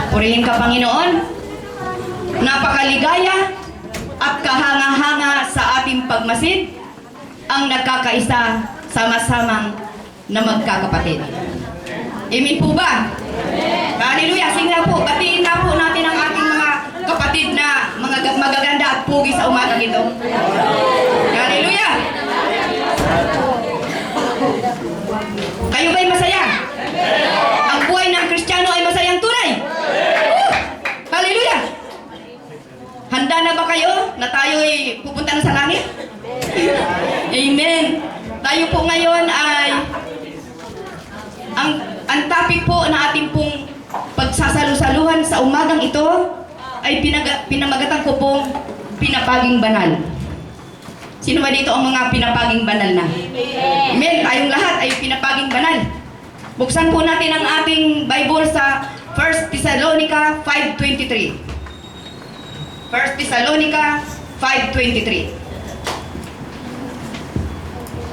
Purihin ka, Panginoon. Napakaligaya at kahanga-hanga sa ating pagmasid ang nagkakaisa sama-samang na magkakapatid. Amen po ba? Hallelujah! Sige na po, batiin na po natin ang ating mga kapatid na mga magaganda at pugi sa umagang ito. Hallelujah! Kayo ba'y masaya? Ang buhay ng Kristiyano ay masayang tunay? Hallelujah! Handa na ba kayo na tayo'y pupunta na sa langit? Amen! Tayo po ngayon ay ang topic po na ating pong pagsasalu-saluhan sa umagang ito ay pinamagatan ko pong pinapaging banal. Sino ba dito ang mga pinapaging banal na? Amen! Tayong lahat ay pinapaging banal. Buksan po natin ang ating Bible sa 1 Thessalonica 5:23. 1 Thessalonica 5:23.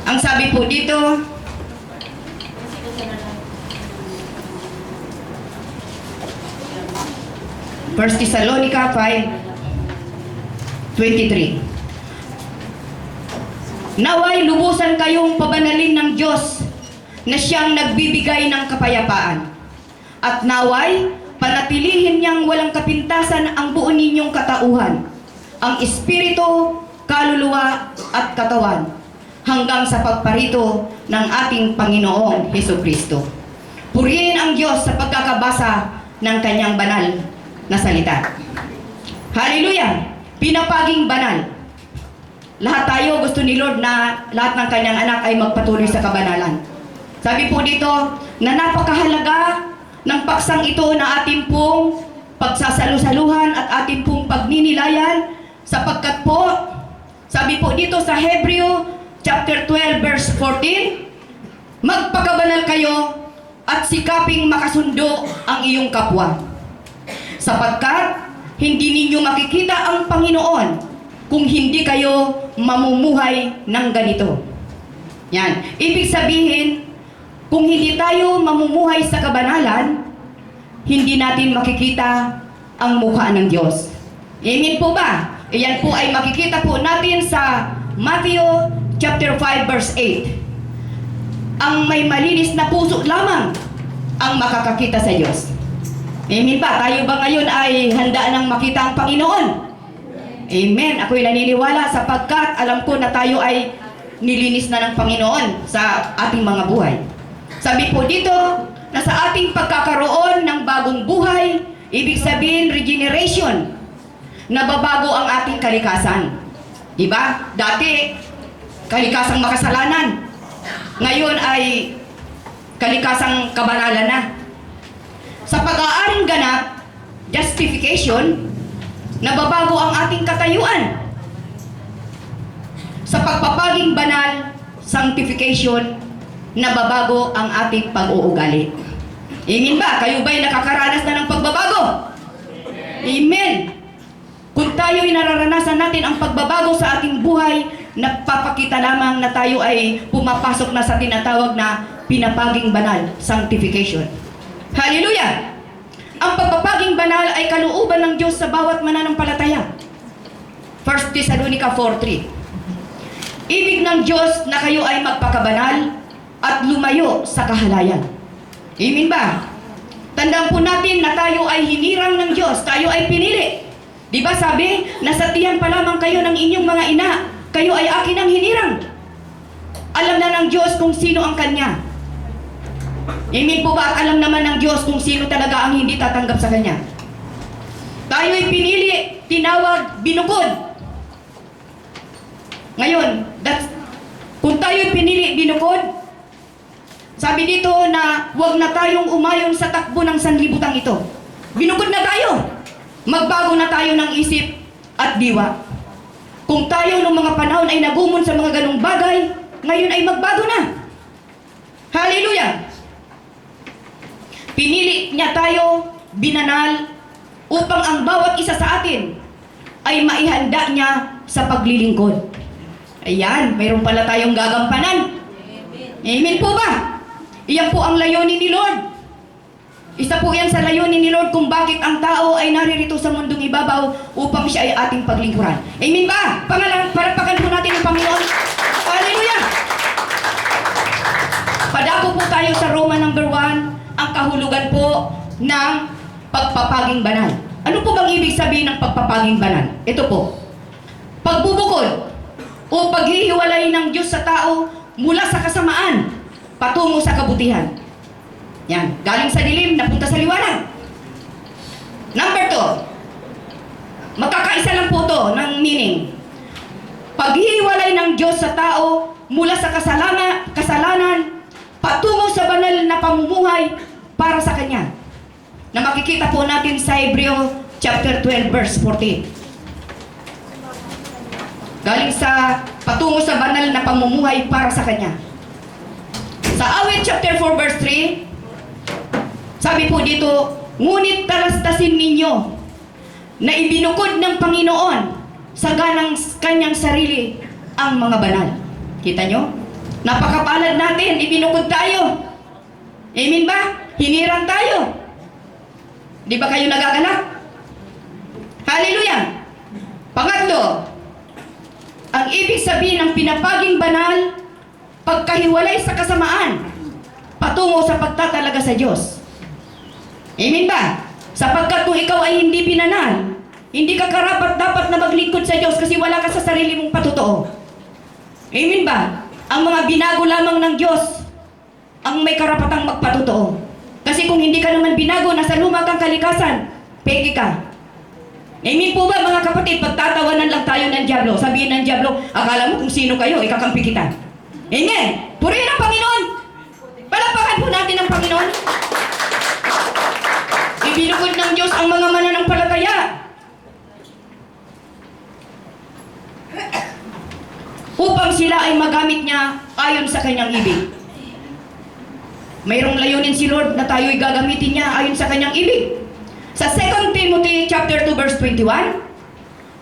Ang sabi po dito, First Thessalonica 5:23. Naway lubusan kayong pabanalin ng Diyos na siyang nagbibigay ng kapayapaan. At naway panatilihin niyang walang kapintasan ang buo ninyong katauhan, ang espiritu, kaluluwa at katawan, hanggang sa pagparito ng ating Panginoong Hesukristo. Purihin ang Diyos sa pagkakabasa ng kanyang banal na salita. Hallelujah! Pinapaging banal. Lahat tayo gusto ni Lord na lahat ng kanyang anak ay magpatuloy sa kabanalan. Sabi po dito na napakahalaga ng paksang ito na ating pong pagsasalu-saluhan at ating pong pagninilayan, sapagkat po, sabi po dito sa Hebreo chapter 12 verse 14, magpakabanal kayo at sikaping makasundo ang iyong kapwa, sapagkat hindi ninyo makikita ang Panginoon kung hindi kayo mamumuhay ng ganito. Yan. Ibig sabihin, kung hindi tayo mamumuhay sa kabanalan, hindi natin makikita ang mukha ng Diyos. Amen po ba? Iyan po ay makikita po natin sa Matthew chapter 5 verse 8. Ang may malinis na puso lamang ang makakakita sa Diyos. Amen ba? Tayo ba ngayon ay handa nang makita ang Panginoon? Amen. Ako'y naniniwala sapagkat alam ko na tayo ay nilinis na ng Panginoon sa ating mga buhay. Sabi po dito na sa ating pagkakaroon ng bagong buhay, ibig sabihin regeneration, nababago ang ating kalikasan. Diba? Dati, kalikasang makasalanan. Ngayon ay kalikasang kabanalan na. Sa pag-aaring ganap, justification, nababago ang ating katayuan. Sa pagpapaging banal, sanctification, nababago ang ating pag-uugali. Amen ba? Kayo ba'y nakakaranas na ng pagbabago? Amen. Kung tayo'y nararanasan natin ang pagbabago sa ating buhay, nagpapakita lamang na tayo ay pumapasok na sa tinatawag na pinapaging banal, sanctification. Hallelujah! Ang pagpapaging banal ay kalooban ng Diyos sa bawat mananampalataya. 1 Thessalonica 4:3. Ibig ng Diyos na kayo ay magpakabanal at lumayo sa kahalayan. Amen ba? Tandaan po natin na tayo ay hinirang ng Diyos, tayo ay pinili. Di ba sabi, nasa tiyan pa lamang kayo ng inyong mga ina, kayo ay akin ang hinirang. Alam na ng Diyos kung sino ang Kanya. Amen po ba? At alam naman ng Diyos kung sino talaga ang hindi tatanggap sa Kanya. Tayo ay pinili, tinawag, binukod. Ngayon, kung tayo ay pinili, binukod, sabi dito na huwag na tayong umayon sa takbo ng sanlibutan ito. Binukod na tayo. Magbago na tayo ng isip at diwa. Kung tayo noong mga panahon ay nagumon sa mga ganong bagay, ngayon ay magbago na. Hallelujah! Pinili niya tayo, binanal, upang ang bawat isa sa atin ay maihanda niya sa paglilingkod. Ayan, mayroon pala tayong gagampanan. Amen po ba? Iyan po ang layunin ni Lord. Isa po yan sa layunin ni Lord kung bakit ang tao ay naririto sa mundong ibabaw upang siya ay ating paglingkuran. Amen ba? Parapakan po natin ang Panginoon. Hallelujah! Padako po tayo sa Roma number 1, ang kahulugan po ng pagpapaging banal. Ano po bang ibig sabihin ng pagpapaging banal? Ito po, pagbubukod o paghihiwalay ng Diyos sa tao mula sa kasamaan patungo sa kabutihan. Yan, galing sa dilim, napunta sa liwanag. Number 2, magkakaisa lang po to ng meaning. Paghihiwalay ng Diyos sa tao mula sa kasalanan patungo sa banal na pamumuhay para sa Kanya. Na makikita po natin sa Hebreo chapter 12 verse 14. Galing sa patungo sa banal na pamumuhay para sa Kanya. Sa Awit chapter 4 verse 3, sabi po dito, ngunit talastasin ninyo na ibinukod ng Panginoon sa ganang Kanyang sarili ang mga banal. Kita nyo? Napakapalad natin, ibinukod tayo. Amen ba? Hinirang tayo. Di ba kayo nagagalak? Hallelujah! Pangatlo, ang ibig sabihin ng pinapaging banal, pagkahiwalay sa kasamaan, patungo sa pagtatalaga sa Diyos. Amen ba? Sapagkat kung ikaw ay hindi binanal, hindi ka karapat-dapat na maglingkod sa Diyos kasi wala ka sa sarili mong patotoo. Amen ba? Ang mga binago lamang ng Diyos ang may karapatang magpatotoo. Kasi kung hindi ka naman binago, nasa luma kang kalikasan, peke ka. Amen po ba mga kapatid? Pagtatawanan lang tayo ng Diablo. Sabihin ng Diablo, akala mo kung sino kayo, ikakampi kita. Amen! Purihin ang Panginoon! Palapakan po natin ang Panginoon. Ibinukod ng Diyos ang mga mananampalataya. Upang sila ay magamit niya ayon sa Kanyang ibig. Mayroong layunin si Lord na tayo'y gagamitin niya ayon sa Kanyang ibig. Sa 2 Timothy chapter 2 verse 21,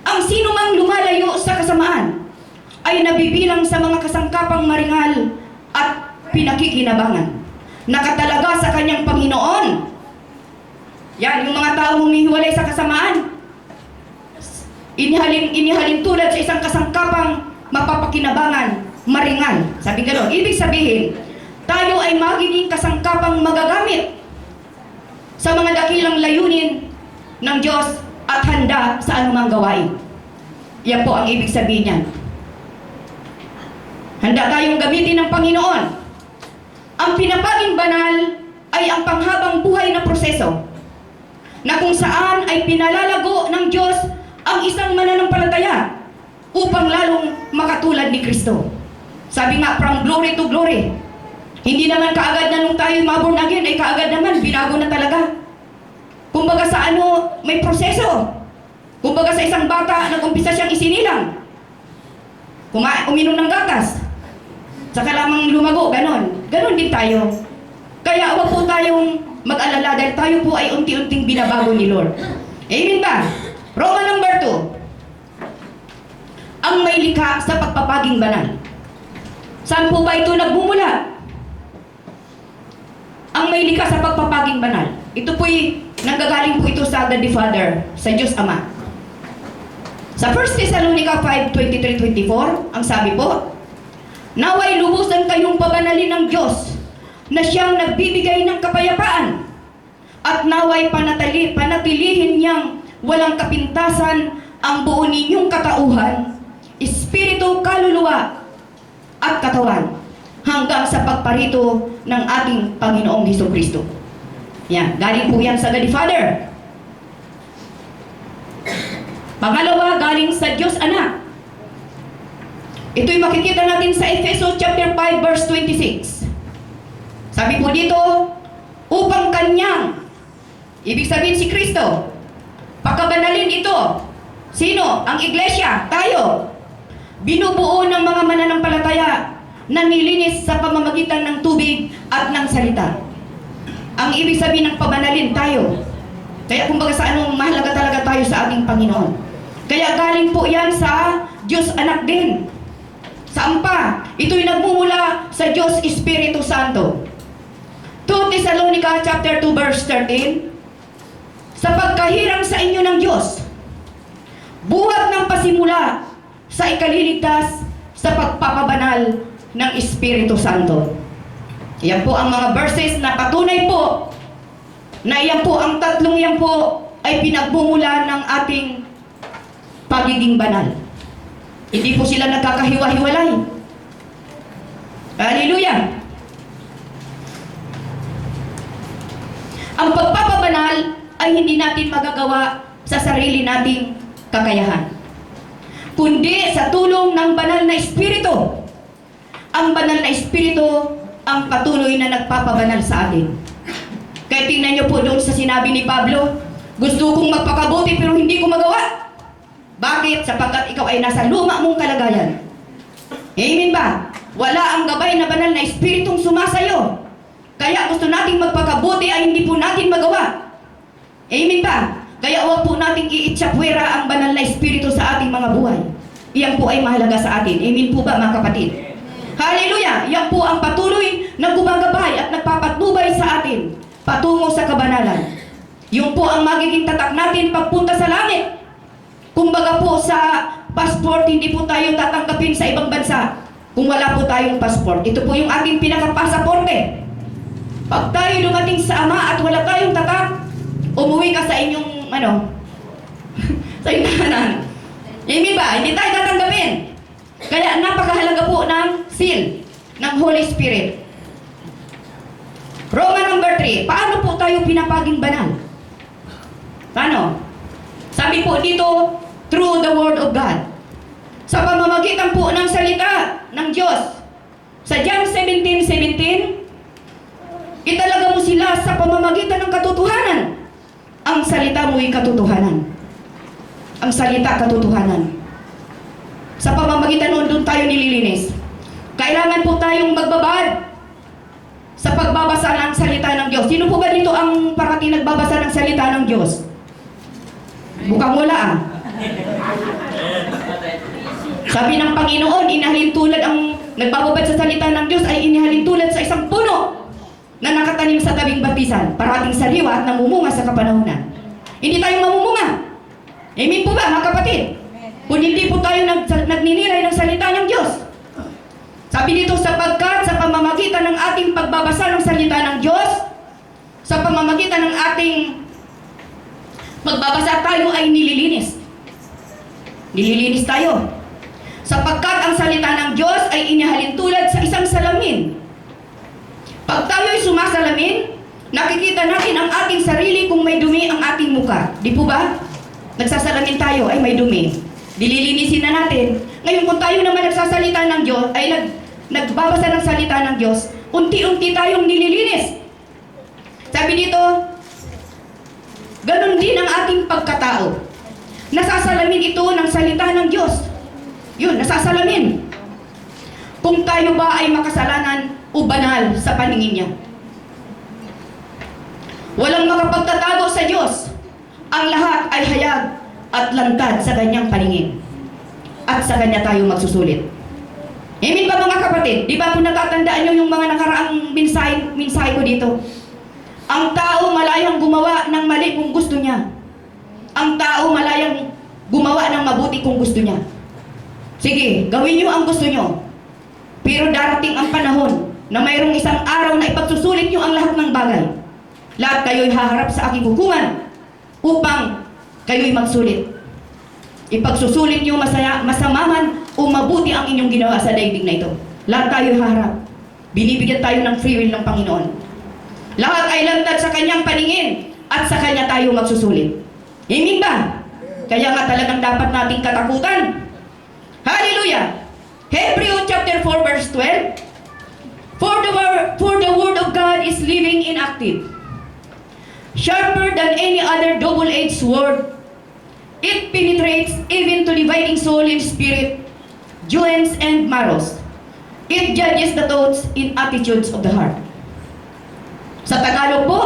ang sino mang lumalayo sa kasamaan ay nabibilang sa mga kasangkapang maringal at pinakikinabangan. Nakatalaga sa Kanyang Panginoon. Yan, yung mga tao humihiwalay sa kasamaan. Inihalin tulad sa isang kasangkapang mapapakinabangan, maringal. Sabi gano'n. Ibig sabihin, tayo ay magiging kasangkapang magagamit sa mga dakilang layunin ng Diyos at handa sa anumang gawain. Yan po ang ibig sabihin niyan. Handa tayong gamitin ng Panginoon. Ang pinapaging banal ay ang panghabang buhay na proseso na kung saan ay pinalalago ng Diyos ang isang mananampalataya upang lalong makatulad ni Kristo. Sabi nga, from glory to glory. Hindi naman kaagad na nung tayo maborn again, ay kaagad naman, binago na talaga. Kumbaga sa ano, may proseso. Kumbaga sa isang bata, nag-umpisa siyang isinilang. Uminom ng gatas. Saka lamang lumago, ganon. Ganon din tayo. Kaya wag po tayong mag-alala dahil tayo po ay unti-unting binabago ni Lord. Amen ba? Roma number 2. Ang may likha sa pagpapaging banal. Saan po ba ito nagmumula? Ang may likha sa pagpapaging banal. Ito po'y nanggagaling po ito sa God the Father, sa Diyos Ama. Sa 1 Thessalonica 5:23-24, ang sabi po, naway lubusan kayong pabanalin ng Diyos na siyang nagbibigay ng kapayapaan at naway panatilihin niyang walang kapintasan ang buo ninyong katauhan, espiritu, kaluluwa at katawan hanggang sa pagparito ng ating Panginoong Hesukristo. Yan, galing po yan sa God the Father. Pangalawa, galing sa Diyos Anak. Ito'y makikita natin sa Efeso chapter 5 verse 26. Sabi po dito, upang Kanyang, ibig sabihin si Kristo, pagkabanalin ito. Sino? Ang iglesia, tayo. Binubuo ng mga mananampalataya na nilinis sa pamamagitan ng tubig at ng salita. Ang ibig sabihin ng pabanalin, tayo. Kaya kumbaga sa anong mahalaga talaga tayo sa ating Panginoon. Kaya galing po yan sa Diyos Anak din. Saan pa? Ito'y nagmumula sa Diyos Espiritu Santo. 2 Thessalonica chapter 2 verse 13. 13, sa pagkahirang sa inyo ng Diyos, buhat ng pasimula sa ikaliligtas sa pagpapabanal ng Espiritu Santo. Yan po ang mga verses na patunay po na yan po, ang tatlong yan po ay pinagmumula ng ating pagiging banal. Hindi po sila nagkakahiwa-hiwalay. Hallelujah! Ang pagpapabanal ay hindi natin magagawa sa sarili nating kakayahan, kundi sa tulong ng banal na Espiritu. Ang banal na Espiritu ang patuloy na nagpapabanal sa atin. Kaya tingnan niyo po doon sa sinabi ni Pablo, gusto kong magpakabuti pero hindi ko magawa. Bakit? Sapagkat ikaw ay nasa luma mong kalagayan. Amen ba? Wala ang gabay na banal na Espiritong sumasayo. Kaya gusto nating magpakabuti ay hindi po natin magawa. Amen ba? Kaya huwag po nating iitsapwera ang banal na Espiritu sa ating mga buhay. Iyan po ay mahalaga sa atin. Amen po ba mga kapatid? Hallelujah! Iyan po ang patuloy na gumagabay at nagpapatnubay sa atin patungo sa kabanalan. Yung po ang magiging tatak natin pagpunta sa langit. Kumbaga po sa passport, hindi po tayo tatanggapin sa ibang bansa kung wala po tayong passport. Ito po yung ating pinaka-pasaporte. Pag tayo dumating sa Ama at wala tayong tatak, umuwi ka sa inyong, sa inyong tahanan. Amen ba? Hindi tayo tatanggapin. Kaya napakahalaga po ng seal ng Holy Spirit. Roman number 3, paano po tayo pinapaging banal? Paano? Sabi po dito, through the Word of God. Sa pamamagitan po ng salita ng Diyos. Sa John 17:17, italaga mo sila sa pamamagitan ng katotohanan. Ang salita mo'y katotohanan. Ang salita, katotohanan. Sa pamamagitan noon, doon tayo nililinis. Kailangan po tayong magbabad sa pagbabasa ng salita ng Diyos. Sino po ba dito ang parating nagbabasa ng salita ng Diyos? Mukhang wala ah. Sabi ng Panginoon, inahalin tulad ang nagbababad sa salita ng Diyos ay inahalin tulad sa isang puno na nakatanim sa tabing batisan, parating sariwa at namumunga sa kapanahunan. Hindi tayo mamumunga. Amen po ba mga kapatid? Kung hindi po tayo nagninilay ng salita ng Diyos. Sabi dito, sapagkat sa pamamagitan ng ating pagbabasa ng salita ng Diyos, sa pamamagitan ng ating pagbabasa, tayo ay nililinis. Nililinis tayo. Sapagkat ang salita ng Diyos ay inihalin tulad sa isang salamin. Pag tayo ay sumasalamin, nakikita natin ang ating sarili kung may dumi ang ating muka. Di po ba? Nagsasalamin tayo, ay may dumi. Dililinisin na natin. Ngayon kung tayo naman nagsasalita ng Diyos, ay nagbabasa ng salita ng Diyos, unti-unti tayong nililinis. Sabi dito, ganun din ang ating pagkatao. Nasasalamin ito ng salita ng Diyos. Yun, nasasalamin. Kung tayo ba ay makasalanan o banal sa paningin niya. Walang makapagtatago sa Diyos. Ang lahat ay hayag at lantad sa kanyang paningin. At sa kanya tayo magsusulit. Amen ba mga kapatid? Di ba kung natatandaan nyo yung mga nakaraang mensahe ko dito? Ang tao malayang gumawa ng mali kung gusto niya. Ang tao malayang gumawa ng mabuti kung gusto niya. Sige, gawin nyo ang gusto nyo. Pero darating ang panahon na mayroong isang araw na ipagsusulit nyo ang lahat ng bagay. Lahat kayo'y haharap sa aking hukuman upang kayo'y magsulit. Ipagsusulit nyo masama man o mabuti ang inyong ginawa sa daigdig na ito. Lahat tayo'y haharap. Binibigyan tayo ng free will ng Panginoon. Lahat ay lantad sa kanyang paningin at sa kanya tayo magsusulit. Amen ba? Kaya nga talagang dapat nating katakutan. Hallelujah! Hebrews chapter 4 verse 12. For the word of God is living and active, sharper than any other double-edged sword. It penetrates even to dividing soul and spirit, joints and marrows. It judges the thoughts and attitudes of the heart. Sa Tagalog po,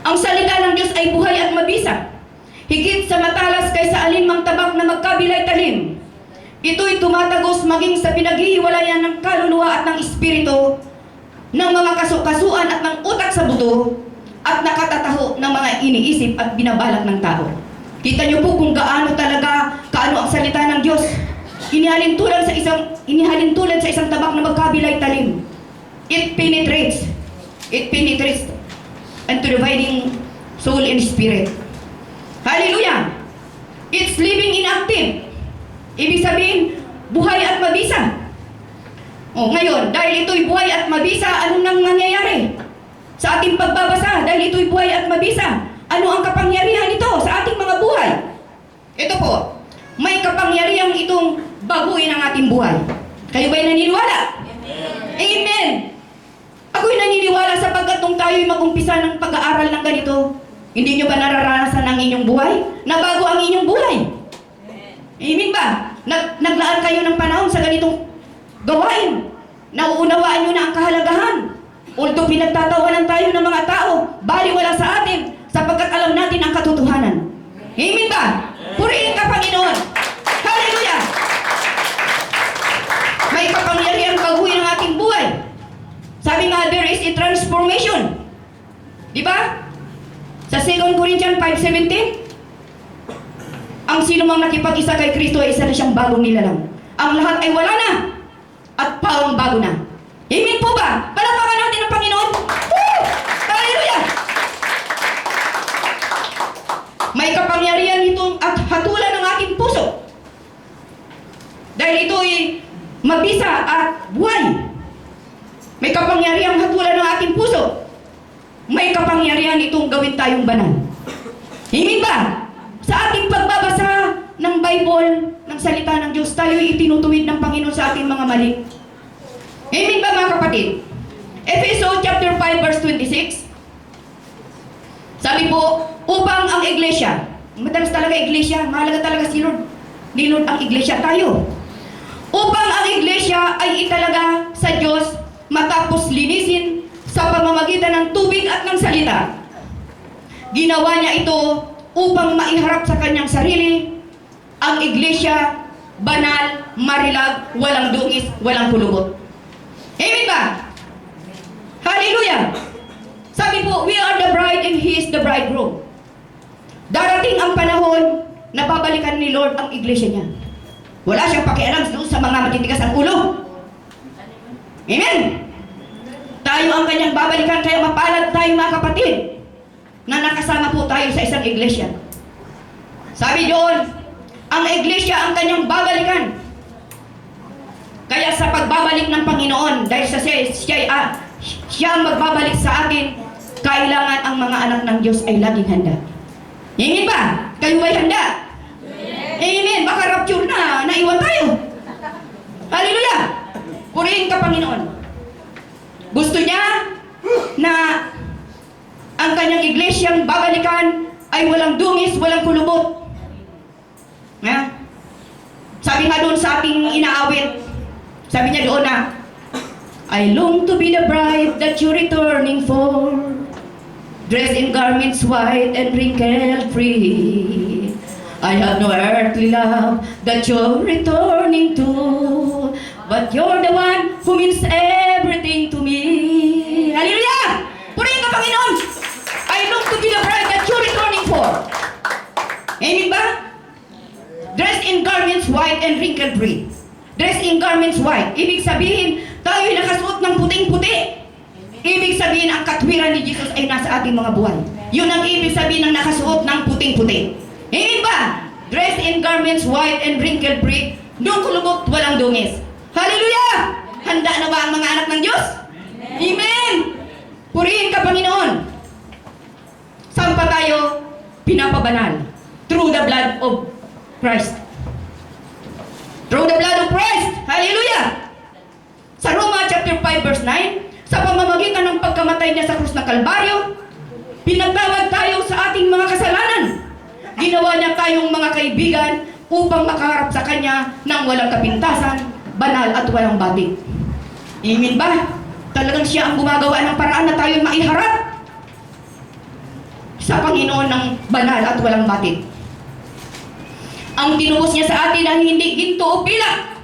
ang salita ng Diyos ay buhay at mabisa, higit sa matalas kaysa alinmang tabak na magkabilay talim. Ito'y tumatagos maging sa pinaghihiwalayan ng kaluluwa at ng espiritu, ng mga kasukasuan at ng utak sa buto. buto at nakatataho ng mga iniisip at binabalak ng tao. Kita niyo po kung kaano ang salita ng Diyos. Inihalin tulad sa isang tabak na magkabilay talim. It penetrates and to dividing soul and spirit. Hallelujah! It's living inactive. Ibig sabihin, buhay at mabisa. Ngayon, dahil ito'y buhay at mabisa, ano nang nangyayari? Sa ating pagbabasa, dahil ito'y buhay at mabisa, ano ang kapangyarihan nito sa ating mga buhay? Ito po, may kapangyarihan itong baguhin ang ating buhay. Kayo ba'y naniniwala? Amen! Amen! Ako'y naniniwala sapagkat nung tayo'y mag-umpisa ng pag-aaral ng ganito, hindi nyo ba nararanasan ang inyong buhay? Nabago ang inyong buhay? Amen ba? Naglaan kayo ng panahon sa ganitong gawain. Nauunawaan nyo na ang kahalagahan. Although pinagtatawanan tayo ng mga tao, baliwala sa atin sapagkat alam natin ang katotohanan. Amen ba? Purihin ka, Panginoon! Hallelujah! May kapangyarihan baguhin ang ating buhay. Sabi nga, there is a transformation. Di ba? Sa 2 Corinthians 5:17, ang sino mang nakipag-isa kay Kristo ay isa na siyang bagong nilalang. Ang lahat ay wala na at pawang bago na. Amen po ba? Palakpakan natin ang Panginoon. Woo! Hallelujah! May kapangyarihan itong at hatulan ng ating puso. Dahil ito'y mabisa at buhay. May kapangyarihan hatulan ng ating puso. May kapangyarihan itong gawin tayong banal. Amen ba? Sa ating pagbabasa ng Bible, ng salita ng Diyos, tayo'y itinutuwid ng Panginoon sa ating mga mali. Amen ba, mga kapatid? Ephesians chapter 5 verse 26. Sabi po, upang ang iglesia, madalas talaga iglesia, mahalaga talaga si Lord. Ni Lord ang iglesia, tayo. Upang ang iglesia ay italaga sa Diyos matapos linisin sa pamamagitan ng tubig at ng salita. Ginawa niya ito upang maiharap sa kanyang sarili ang iglesia, banal, marilag, walang dungis, walang pulubot. Amen ba? Hallelujah! Sabi po, we are the bride and He is the bridegroom. Darating ang panahon na babalikan ni Lord ang iglesia niya. Wala siyang pakialam doon sa mga matitigas ang ulo. Amen! Tayo ang kanyang babalikan, kaya mapalad tayo, mga kapatid, na nakasama po tayo sa isang iglesia. Sabi doon, ang iglesia ang kanyang babalikan. Kaya sa pagbabalik ng Panginoon, dahil sa siya ang magbabalik sa atin, kailangan ang mga anak ng Diyos ay laging handa. Amen ba? Kayo ba'y handa? Amen. Baka rapture na, naiwan tayo. Hallelujah! Purihin ka, Panginoon. Gusto niya na ang kanyang iglesyang babalikan ay walang dungis, walang kulubot. Sabi nga doon sa ating inaawit, sabi niya doon na, I long to be the bride that you're returning for, dressed in garments white and wrinkle-free. I have no earthly love that you're returning to, but you're the one who means everything to me. Hallelujah! Purihin ka, Panginoon! I long to be the bride that you're returning for. Amen ba? Dressed in garments white and wrinkle-free. Dressed in garments white. Ibig sabihin, tayo'y nakasuot ng puting-puti. Ibig sabihin, ang katwiran ni Jesus ay nasa ating mga buhay. Yun ang ibig sabihin ng nakasuot ng puting-puti. Amen ba? Dressed in garments white and wrinkle-free, doon kulubot, walang dungis. Hallelujah! Handa na ba ang mga anak ng Diyos? Amen! Purihin ka, Panginoon. Saan pa tayo pinapabanal? Through the blood of Christ. Through the blood of Christ. Hallelujah! Sa Roma chapter 5 verse 9, sa pamamagitan ng pagkamatay niya sa krus ng Kalbaryo, pinagtawad tayo sa ating mga kasalanan. Ginawa niya tayong mga kaibigan upang makaharap sa Kanya ng walang kapintasan, banal at walang batik. Amen ba? Talagang siya ang gumagawa ng paraan na tayo maiharap sa Panginoon ng banal at walang batik. Ang tinubos niya sa atin ay hindi ginto o pilak,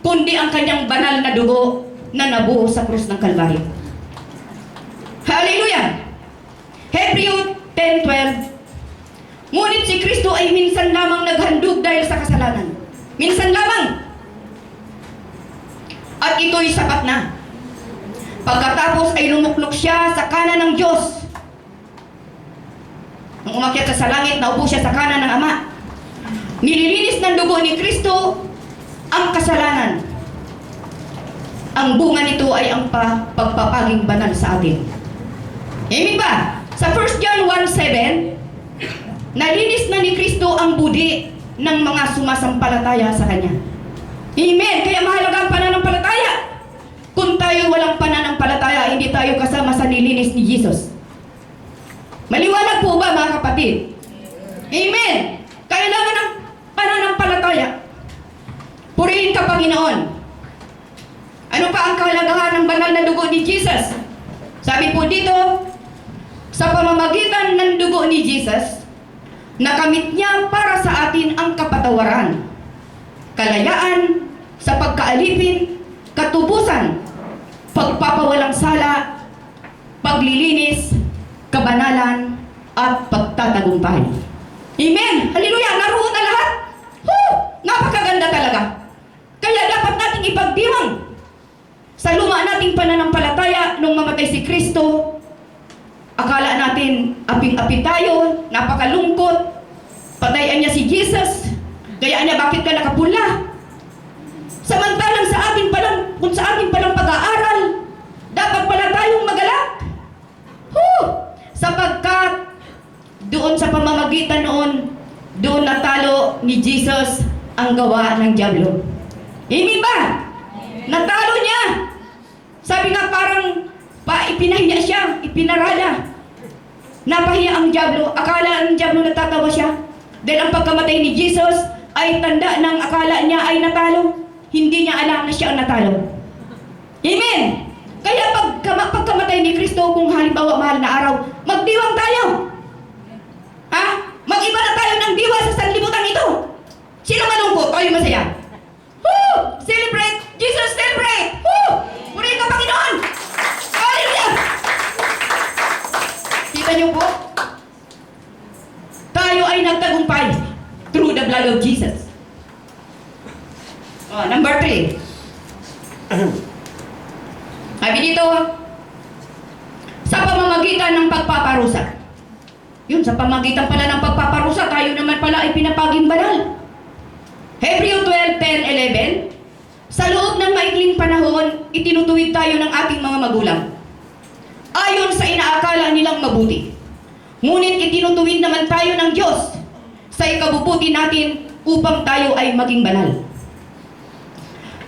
kundi ang kanyang banal na dugo na nabuo sa krus ng Kalbaryo. Hallelujah! Ngunit si Kristo ay minsan lamang naghandog dahil sa kasalanan. Minsan lamang. At ito'y sapat na. Pagkatapos ay lumuklok siya sa kanan ng Diyos. Nung umakyat sa langit, naupo siya sa kanan ng Ama. Nililinis ng dugo ni Kristo ang kasalanan. Ang bunga nito ay ang pagpapaging banal sa atin. Amen ba? Sa 1 John 1:7, nalinis na ni Kristo ang budi ng mga sumasampalataya sa Kanya. Amen. Kaya mahalaga ang pananampalataya. Kung tayo walang pananampalataya, hindi tayo kasama sa nilinis ni Jesus. Maliwanag po ba, mga kapatid? Amen. Kailangan ng pananampalataya. Purihin ka, Panginoon. Ano pa ang kahalagahan ng banal na dugo ni Jesus? Sabi po dito, sa pamamagitan ng dugo ni Jesus, nakamit niya para sa atin ang kapatawaran, kalayaan sa pagkaalipin, katubusan, pagpapawalang sala, paglilinis, kabanalan, at pagtatagumpay. Amen! Hallelujah! Naroon na lahat! Napakaganda talaga! Kaya dapat nating ipagdiwang sa luma nating pananampalataya nung mamatay si Kristo. Akala natin aping-api tayo, napakalungkot, patayan niya si Jesus, gayaan niya bakit ka nakapula. Samantalang sa ating palang pag-aaral, dapat pala tayong magalak. Sapagkat doon sa pamamagitan noon, doon natalo ni Jesus ang gawa ng diablo. Amen ba? Natalo niya. Sabi nga parang ipinahiya siya, ipinarala. Napahiya ang diablo. Akala ng diablo natatawa siya. Dahil ang pagkamatay ni Jesus ay tanda ng akala niya ay natalo. Hindi niya alam na siya ang natalo. Amen! Kaya pagkamatay ni Kristo, kung halimbawa mahal na araw, magdiwang tayo. Ha? Mag-iba na tayo ng diwa sa sanlibutan ito. Sino malungkot? Tayo masaya. Celebrate! Jesus, celebrate! Purihin ka, Panginoon! Hallelujah! Kita niyo po? Tayo ay nagtagumpay through the blood of Jesus. Number 3. Sabi dito, sa pamamagitan ng pagpaparusa. Yun, sa pamamagitan pala ng pagpaparusa, tayo naman pala ay pinapaging banal. Hebreo 12:10-11, sa loob ng maikling panahon, itinutuwid tayo ng ating mga magulang. Ayon sa inaakala nilang mabuti. Ngunit itinutuwid naman tayo ng Diyos sa ikabubuti natin upang tayo ay maging banal.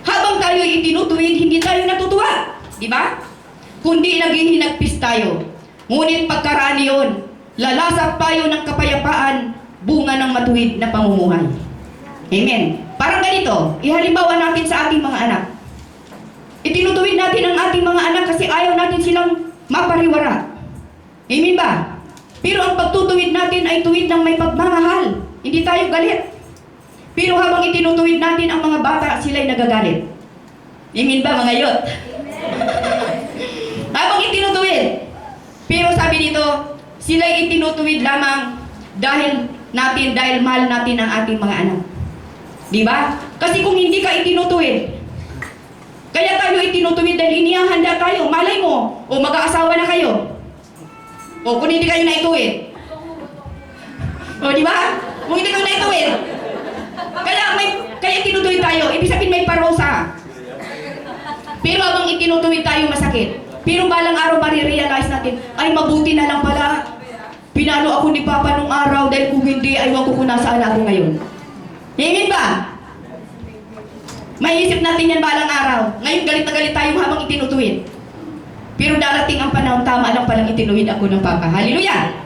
Habang tayo itinutuwid, hindi tayo natutuwa. Di ba? Kundi naghihinagpis tayo. Ngunit pagkaraan niyon, lalasap tayo ng kapayapaan, bunga ng matuwid na pamumuhay. Amen. Parang ganito, ihalimbawa natin sa ating mga anak. Itinutuwid natin ang ating mga anak kasi ayaw natin silang mapariwara. Amen ba? Pero ang pagtutuwid natin ay tuwid ng may pagmamahal. Hindi tayo galit. Pero habang itinutuwid natin ang mga bata, sila'y nagagalit. Amen ba, mga yot? Habang itinutuwid. Pero sabi dito, sila'y itinutuwid lamang dahil mahal natin ang ating mga anak. Di ba? Kasi kung hindi ka itinutuwid, kaya tayo itinutuwid dahil inihahanda tayo. Malay mo, o mag-aasawa na kayo. O kung hindi kayo naituwid. O di ba? Kung hindi kayo naituwid. Kaya itinutuwid tayo. Ibig sabihin may parusa. Pero habang itinutuwid tayo masakit. Pero balang araw marirealize natin, ay mabuti na lang pala. Pinalo ako ni Papa nung araw dahil kung hindi, aywan ko kung nasaan ako ngayon. Amen ba? May isip natin yan balang araw. Ngayon galit na galit tayo habang itinutuwid. Pero darating ang panahon, tama lang palang itinuwid ako ng Papa. Hallelujah!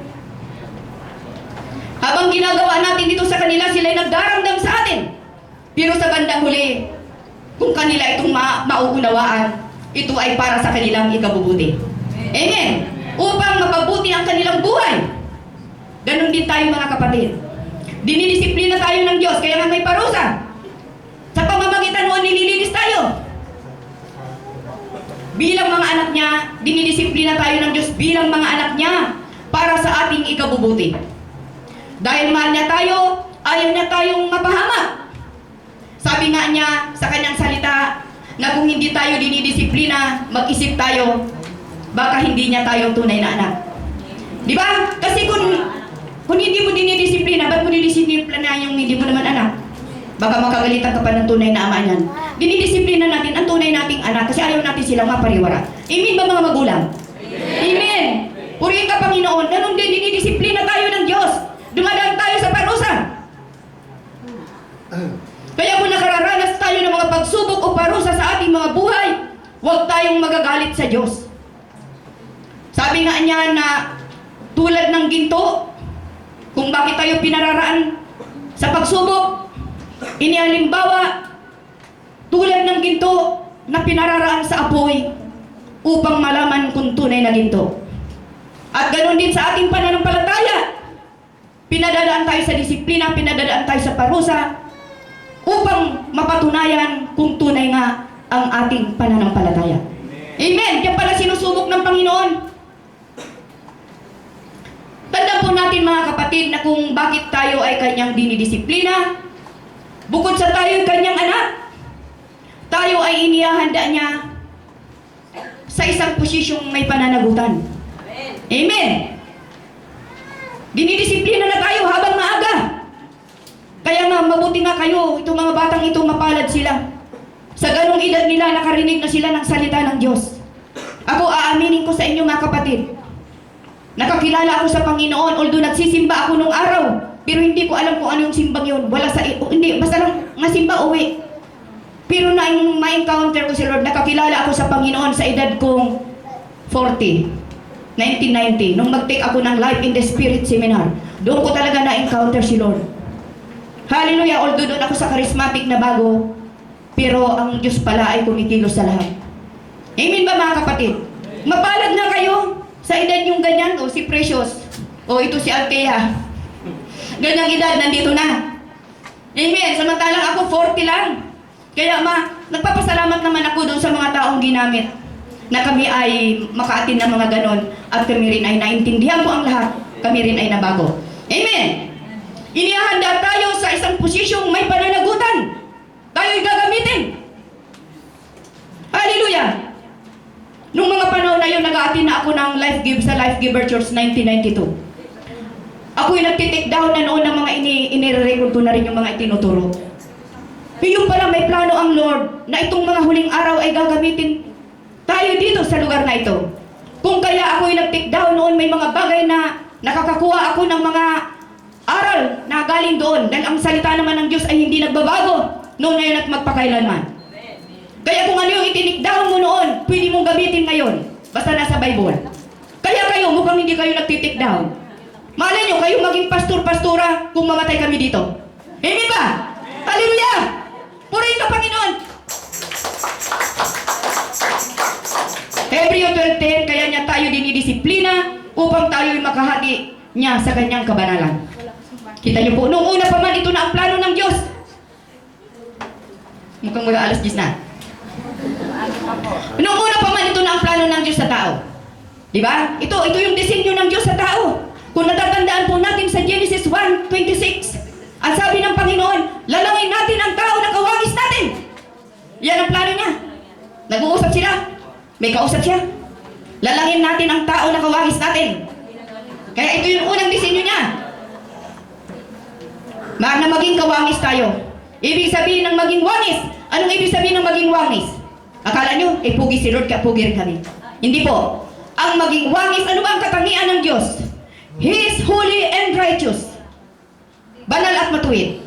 Habang ginagawa natin dito sa kanila, sila'y nagdaramdam sa atin. Pero sa bandang huli, kung kanila itong mauunawaan, ito ay para sa kanilang ikabubuti. Amen! Upang mapabuti ang kanilang buhay. Ganon din tayo mga kapatid. Dinidisiplina tayo ng Diyos, kaya nga may parusa. Sa pamamagitan noon, nililinis tayo. Bilang mga anak niya, dinidisiplina tayo ng Diyos bilang mga anak niya para sa ating ikabubuti. Dahil mahal niya tayo, ayaw niya tayong mapahamak. Sabi nga niya sa kanyang salita na kung hindi tayo dinidisiplina, mag-isip tayo, baka hindi niya tayo tunay na anak. Di ba? Kasi kung hindi mo dinidisiplina, ba't mo dinidisiplina yung hindi mo naman anak? Baka makagalitan ka pa ng tunay na ama niyan. Dinidisiplina natin ang tunay nating anak kasi ayaw natin silang mapariwara. Amen ba mga magulang? Amen! Purihin ka Panginoon, ganun din dinidisiplina tayo ng Diyos. Dumadaan tayo sa parusa. Kaya kung nakararanas tayo ng mga pagsubok o parusa sa ating mga buhay, huwag tayong magagalit sa Diyos. Sabi nga niya na tulad ng ginto, kung bakit tayo pinararaan sa pagsubok, inihalimbawa, tulad ng ginto na pinararaan sa apoy upang malaman kung tunay na ginto. At ganoon din sa ating pananampalataya. Pinadadaan tayo sa disiplina, pinadadaan tayo sa parusa upang mapatunayan kung tunay nga ang ating pananampalataya. Amen! Yan pala sinusubok ng Panginoon. Tandaan po natin mga kapatid na kung bakit tayo ay kanyang dinidisiplina. Bukod sa tayo kanyang anak, tayo ay inihahanda niya sa isang posisyong may pananagutan. Amen! Amen! Dinidisiplina na tayo habang maaga. Kaya nga, mabuti nga kayo, itong mga batang ito, mapalad sila. Sa ganong edad nila, nakarinig na sila ng salita ng Diyos. Ako, aaminin ko sa inyo mga kapatid, nakakilala ako sa Panginoon, although nagsisimba ako nung araw, pero hindi ko alam kung ano yung simbang yun. Hindi, basta lang nga simba uwi. Pero na ma-encounter ko si Lord, nakakilala ako sa Panginoon sa edad kong 40. 1990, nung mag-take ako ng Life in the Spirit Seminar, doon ko talaga na-encounter si Lord. Hallelujah, although doon ako sa charismatic na bago, pero ang Diyos pala ay kumikilos sa lahat. Amen ba mga kapatid? Mapalad na kayo sa edad yung ganyan, o si Precious, o ito si Althea. Ganyang edad, nandito na. Amen, samantalang ako 40 lang. Kaya nagpapasalamat naman ako doon sa mga taong ginamit na kami ay makaatin ng mga ganon at kami rin ay naintindihan ko ang lahat, kami rin ay nabago. Amen! Inihahanda tayo sa isang posisyong may pananagutan. Tayo ay gagamitin. Hallelujah! Nung mga panahon na yun, nag-aatin na ako ng sa Life Giver Church 1992. Ako'y nagtitake down na noon ng mga inirecord ko na rin yung mga itinuturo. Yung pala may plano ang Lord na itong mga huling araw ay gagamitin tayo dito sa lugar na ito. Kung kaya ako'y nag-take down noon, may mga bagay na nakakakuha ako ng mga aral na galing doon. Dahil ang salita naman ng Diyos ay hindi nagbabago noon, ngayon at magpakailanman. Kaya kung ano yung itinik down mo noon, pwede mong gamitin ngayon. Basta nasa Bible. Kaya kayo, mukhang hindi kayo nag-take down. Malay nyo, kayo maging pastor-pastora kung mamatay kami dito. Amen ba? Hallelujah! Purihin ka, Panginoon! Hebreo 12:10, kaya niya tayo dinidisiplina upang tayo'y makahati niya sa kanyang kabanalan. Kita niyo po, nung una pa man ito na ang plano ng Diyos. Mukhang mga alas 10 na. Nung una pa man ito na ang plano ng Diyos sa tao. Diba? Ito yung disenyo ng Diyos sa tao. Kung natatandaan po natin sa Genesis 1:26, ang sabi ng Panginoon, lalangin natin ang tao na kawangis natin. Yan ang plano niya. Nag-uusap sila. May kausap siya. Lalangin natin ang tao na kawangis natin. Kaya ito yung unang disenyo niya. Na maging kawangis tayo. Ibig sabihin ng maging wangis. Anong ibig sabihin ng maging wangis? Akala nyo, pugi si Lord, pugi rin kami. Hindi po. Ang maging wangis, ano ba ang katangian ng Diyos? He is holy and righteous. Banal at matuwid.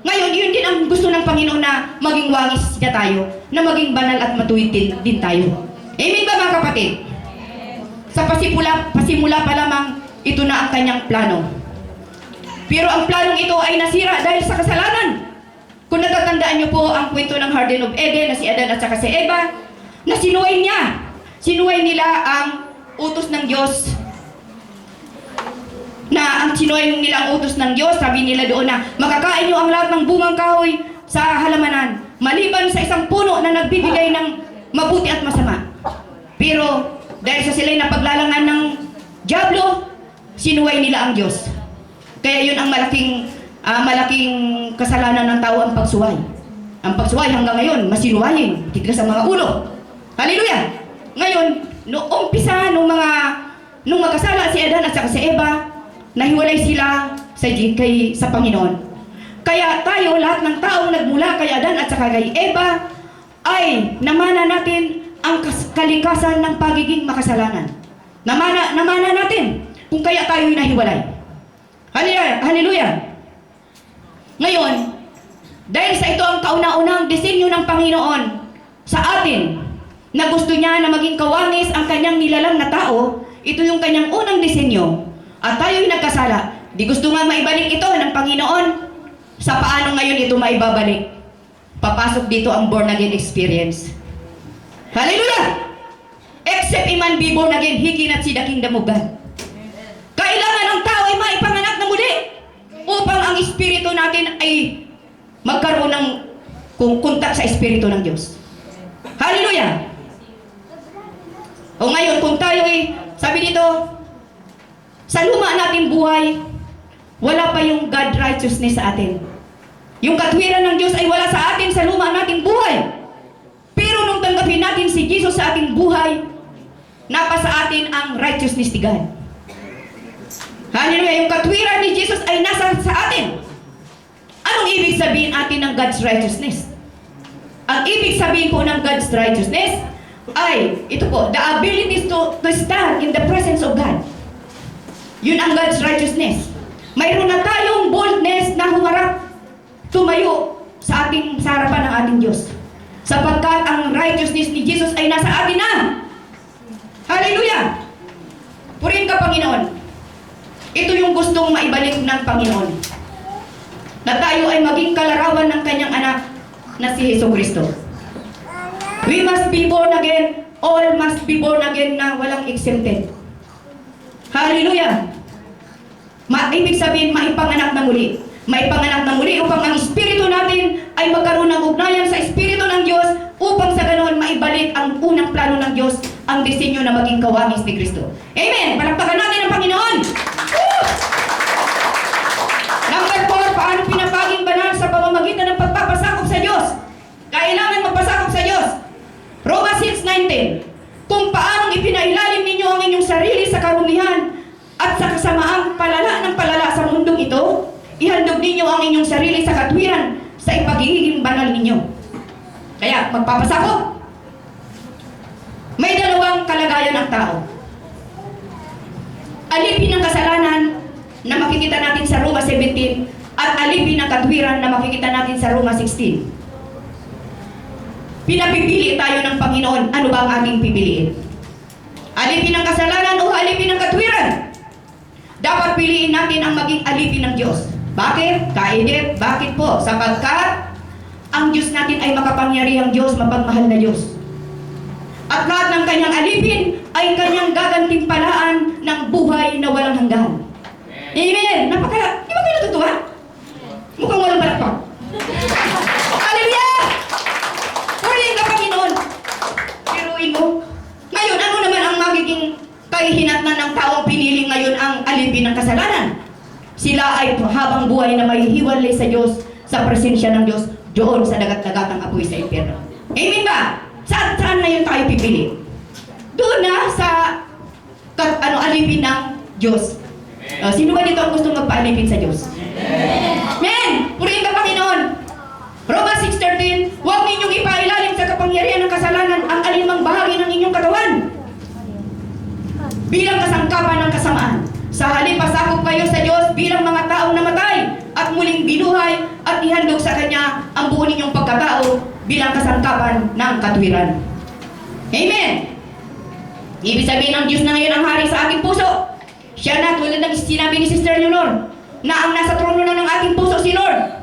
Ngayon, yun din ang gusto ng Panginoon na maging wangis niya tayo, na maging banal at matuwid din tayo. Amen ba mga kapatid? Sa pasimula pa lamang, ito na ang kanyang plano. Pero ang planong ito ay nasira dahil sa kasalanan. Kung natatandaan niyo po ang kwento ng Garden of Eden na si Adan at saka si Eva, na sinuway niya. Sinuway nila ang utos ng Diyos. Sinuway nila ang utos ng Diyos, sabi nila doon na makakain niyo ang lahat ng bungang kahoy sa halamanan, maliban sa isang puno na nagbibigay ng mabuti at masama. Pero dahil sa sila'y napaglalangan ng dyablo, sinuway nila ang Diyos. Kaya yun ang malaking kasalanan ng tao, ang pagsuway. Ang pagsuway hanggang ngayon, masinuwayin, tigas sa mga ulo. Hallelujah! Ngayon, noong umpisa, nung magkasala si Adan at saka si Eva, nahiwalay sila sa Panginoon. Kaya tayo, lahat ng taong nagmula kay Adan at saka kay Eva, ay namana natin ang kalikasan ng pagiging makasalanan. Namana natin kung kaya tayo'y nahiwalay. Hallelujah! Hallelujah! Ngayon, dahil sa ito ang kauna-unang disenyo ng Panginoon sa atin, na gusto niya na maging kawangis ang kanyang nilalang na tao, ito yung kanyang unang disenyo, at tayo'y nagkasala. Di gusto nga maibalik ito ng Panginoon. Sa paano ngayon ito maibabalik? Papasok dito ang born again experience. Hallelujah! Except iman be born again, he cannot see the kingdom of God. Kailangan ng tao ay maipanganak na muli upang ang espiritu natin ay magkaroon ng kontak sa espiritu ng Diyos. Hallelujah! O ngayon, kung tayo ay, sabi dito, sa luma nating buhay, wala pa yung God righteousness sa atin. Yung katwiran ng Diyos ay wala sa atin sa luma nating buhay. Pero nung tanggapin natin si Jesus sa ating buhay, napa sa atin ang righteousness ni God. Hallelujah! Yung katwiran ni Jesus ay nasa sa atin. Anong ibig sabihin atin ng God's righteousness? Ang ibig sabihin po ng God's righteousness ay, ito po, the ability to stand in the presence of God. Yun ang God's righteousness. Mayroon na tayong boldness na humarap, tumayo sa harapan ng ating Diyos. Sapagkat ang righteousness ni Jesus ay nasa atin na. Hallelujah! Purihin ka, Panginoon. Ito yung gustong maibalik ng Panginoon. Na tayo ay maging kalarawan ng kanyang anak na si Hesus Kristo. We must be born again. All must be born again na walang exempted. Hallelujah! Ibig sabihin, maipanganak na muli. Maipanganak na muli upang ang espiritu natin ay magkaroon ng ugnayan sa espiritu ng Diyos upang sa ganoon maibalik ang unang plano ng Diyos, ang disenyo na maging kawangis ni Kristo. Amen! Palakpakan natin ang Panginoon! Woo! Number 4, paano pinapaging banal sa pamamagitan ng pagpapasakop sa Diyos? Kailangan magpasakop sa Diyos. Roma 6:19, kung paanong ipinailalim ninyo ang inyong sarili sa karumihan at sa kasamaang palala ng palala sa mundong ito, ihandog ninyo ang inyong sarili sa katwiran sa ipagiging banal ninyo. Kaya, magpapasakop. May dalawang kalagayan ng tao. Alipin ng kasalanan na makikita natin sa Roma 17 at alipin ng katwiran na makikita natin sa Roma 16. Pinapipili tayo ng Panginoon. Ano ba ang ating pipiliin? Alipin ng kasalanan o alipin ng katwiran? Dapat piliin natin ang maging alipin ng Diyos. Bakit? Kainit. Bakit po? Sapagkat ang Diyos natin ay makapangyarihang Diyos, mapagmahal na Diyos. At lahat ng kanyang alipin ay kanyang gagantimpalaan ng buhay na walang hanggan. Amen! Di ba kayo natutuwa? Mukhang walang balakpak. Hallelujah! Purihin ka, Panginoon. Piruin mo. Ngayon, ano naman ang magiging kahihinatnan ng taong pinili ngayon ang alipin ng kasalanan? Sila ay habang buhay na may hiwalay sa Diyos, sa presensya ng Diyos, doon sa dagat-dagatang apoy sa impyerno. Amen ba? Saan ngayon tayo pipili? Doon na sa alipin ng Diyos. Sino ba dito ang gustong magpaalipin sa Diyos? Amen! Purihin ka, Panginoon. Roma 6:13, huwag ninyong ipailalim sa kapangyarihan ng kasalanan ang alinmang bahagi ng inyong katawan bilang kasangkapan ng kasamaan. Sa halip, pasakop kayo sa Diyos bilang mga taong namatay at muling binuhay at ihandog sa Kanya ang buo ninyong pagkatao bilang kasangkapan ng katwiran. Amen! Ibig sabihin ng Diyos na ngayon ang hari sa ating puso. Siya na, tulad ng sinabi ni Sister Leonor, na ang nasa trono na ng ating puso si Lord.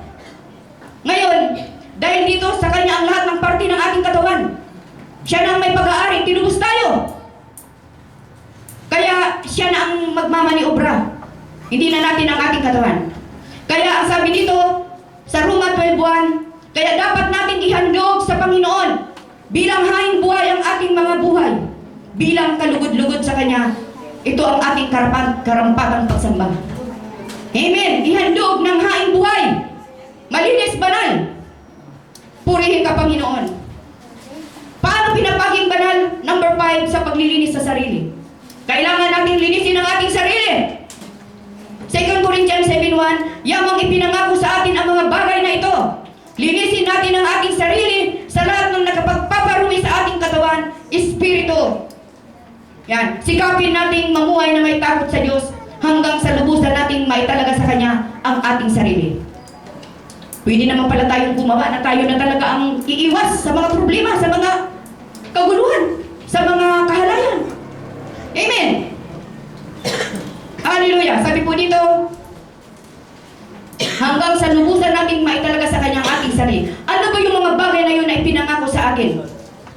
Ngayon, dahil dito sa Kanya ang lahat ng parte ng ating katawan. Siya na ang may pag-aari, tinubos tayo. Kaya siya na ang magmamaniobra. Hindi na natin ang ating katawan. Kaya ang sabi dito sa Roma 12:1, kaya dapat natin ihandog sa Panginoon bilang haing buhay ang ating mga buhay. Bilang kalugod-lugod sa Kanya, ito ang ating karampatang pagsamba. Amen. Ihandog ng haing buhay. Malinis, banal. Purihin ka, Panginoon. Paano pinapaging banal? Number 5, sa paglilinis sa sarili. Kailangan nating linisin ang ating sarili. 2 Corinthians 7:1, yamang ipinangako sa atin ang mga bagay na ito. Linisin natin ang ating sarili sa lahat ng nakapagpaparumi sa ating katawan, espiritu. Yan. Sikapin nating mamuhay na may takot sa Diyos hanggang sa lubusan nating maitalaga sa Kanya ang ating sarili. Pwede naman pala tayong gumawa na tayo na talaga ang iiwas sa mga problema, sa mga kaguluhan, sa mga kahalayan. Amen. Hallelujah. Sabi po dito, hanggang sa lubusan nating maitalaga sa Kanya ang ating sarili. Ano ba yung mga bagay na yun na ipinangako sa atin?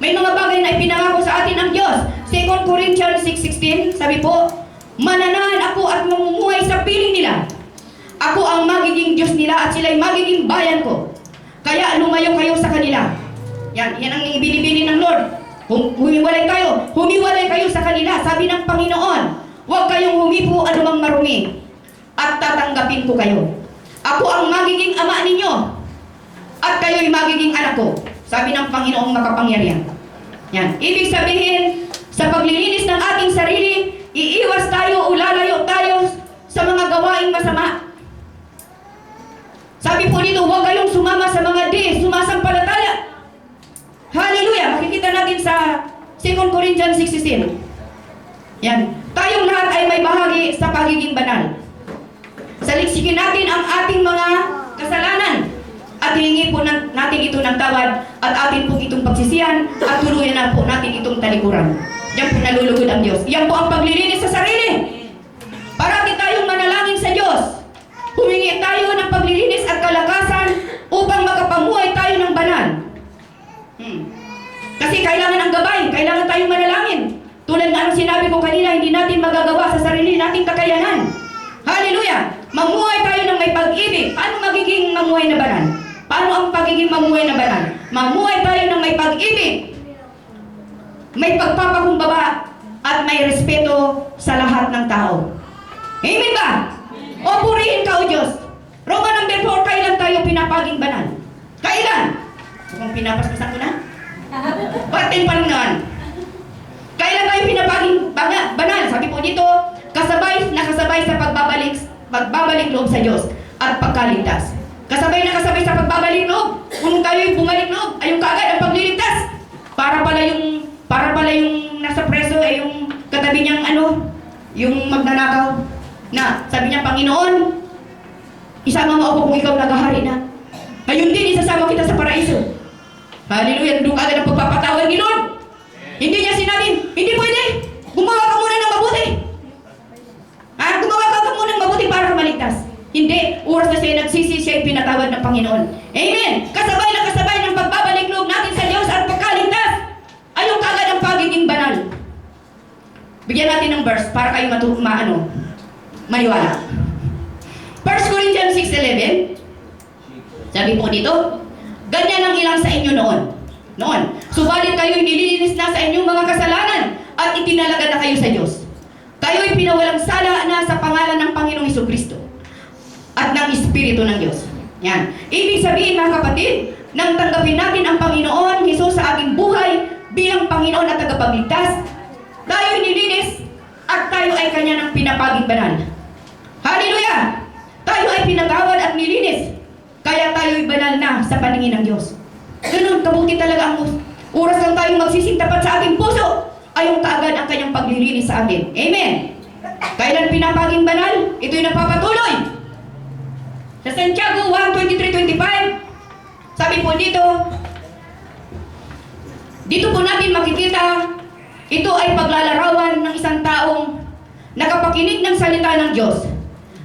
May mga bagay na ipinangako sa atin ang Diyos. 2 Corinthians 6:16, sabi po, mananahan ako at mamumuhay sa piling nila. Ako ang magiging Diyos nila at sila'y magiging bayan ko. Kaya lumayo kayo sa kanila. Yan ang ibinibili ng Lord. Humiwalay kayo sa kanila. Sabi ng Panginoon, huwag kayong humipo anumang marumi at tatanggapin ko kayo. Ako ang magiging ama ninyo at kayo'y magiging anak ko. Sabi ng Panginoong makapangyarihan. Yan. Ibig sabihin, sa paglilinis ng ating sarili, iiwas tayo o lalayo tayo sa mga gawaing masama. Sabi po dito, huwag kayong sumama sa mga sumasampalataya. Hallelujah! Makikita natin sa 2 Corinthians 6:16. Yan. Tayong lahat ay may bahagi sa pagiging banal. Saliksikin natin ang ating mga kasalanan at hihingi po natin ito ng tawad at atin po itong pagsisihan at tuluyan na po natin itong talikuran. Diyan po nalulugod ang Diyos. Yan po ang paglilinis sa sarili. Parati tayong manalangin sa Diyos. Humingi tayo ng paglilinis at kalakasan upang makapamuhay tayo ng banal. Kasi kailangan ang gabay, kailangan tayong manalangin. Tulad nga ng sinabi ko kanina, hindi natin magagawa sa sarili nating kakayanan. Hallelujah! Mamuhay tayo ng may pag-ibig. Paano magiging mamuhay na banal? Paano ang pagiging mamuhay na banal? Mamuhay tayo ng may pag-ibig, may pagpapakumbaba, at may respeto sa lahat ng tao. Amen ba? O purihin ka, O Diyos. Roma number 4, kailan tayo pinapaging banal? Kailan? Kung pinapaspasan ko na? Batin pa naman. Kailan tayo pinapaging banal? Sabi po dito, nakasabay sa pagbabalik loob sa Diyos at pagkaligtas. Kasabay sa pagbabalik loob. Kung tayo'y bumalik loob, ay yung kaagad ang pagliligtas. Para pala yung nasa preso ay yung katabi niyang yung magnanakaw. Na sabi niya, Panginoon, isama mo ako kung ikaw naghahari na. Ngayon din, isasama kita sa paraiso. Hallelujah, doon agad ang pagpapatawad ni Lord. Hindi niya sinabing, hindi pwede. Gumawa ka muna ng mabuti. Gumawa ka muna ng mabuti para maligtas. Hindi, oras na siya nagsisi, siya pinatawad ng Panginoon. Amen. Kasabay ng pagbabalik loob natin sa Diyos at pagkaligtas ay yung kagad ang pagiging banal. Bigyan natin ng verse para kayo maniwala. 1 Corinthians 6:11. Sabi po dito, ganyan ang ilang sa inyo noon. Subalit kayo'y nililinis na sa inyong mga kasalanan at itinalaga na kayo sa Diyos. Kayo'y pinawalang sala na sa pangalan ng Panginoong Jesucristo at ng Espiritu ng Diyos. Yan. Ibig sabihin, mga kapatid, nang tanggapin natin ang Panginoon Jesus sa ating buhay bilang Panginoon at tagapagligtas, tayo'y nilinis at tayo ay Kanya ng pinapaging banal. Hallelujah! Tayo ay pinatawad at nilinis. Kaya tayo'y banal na sa paningin ng Diyos. Ganun, kabuti talaga ang oras lang tayong magsisintapat sa ating puso ay yung kaagad ang Kanyang paglilinis sa atin. Amen! Kailan pinapaging banal? Ito'y napapatuloy. Sa Santiago 1:23-25, sabi po dito po natin makikita, ito ay paglalarawan ng isang taong nakapakinig ng salita ng Diyos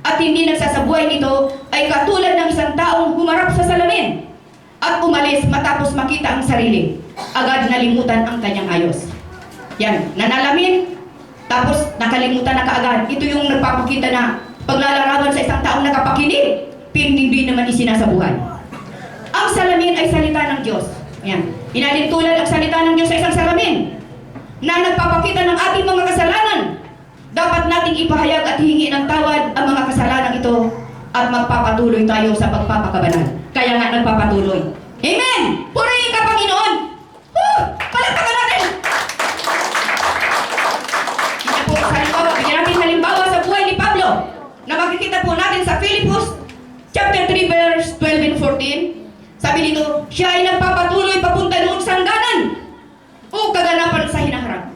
at hindi nagsasabuhay nito ay katulad ng isang taong humarap sa salamin at umalis matapos makita ang sarili. Agad nalimutan ang kanyang ayos. Yan, nanalamin, tapos nakalimutan na kaagad. Ito yung nagpapakita na paglalarawan sa isang taong nakapakinig, hindi naman isinasabuhay. Ang salamin ay salita ng Diyos. Yan, inalintulan ang salita ng Diyos sa isang salamin na nagpapakita ng ating mga kasalanan. Dapat nating ipahayag at hihingi ng tawad ang mga kasalanan ito at magpapatuloy tayo sa pagpapakabanal. Kaya nga nagpapatuloy. Amen! Purihin ka, Panginoon! Palakpakan natin! Bigyan natin halimbawa sa buhay ni Pablo na makikita po natin sa Philippians chapter 3 verse 12 and 14. Sabi dito, siya ay nagpapatuloy papunta doon sa hangganan o kaganapan sa hinaharap.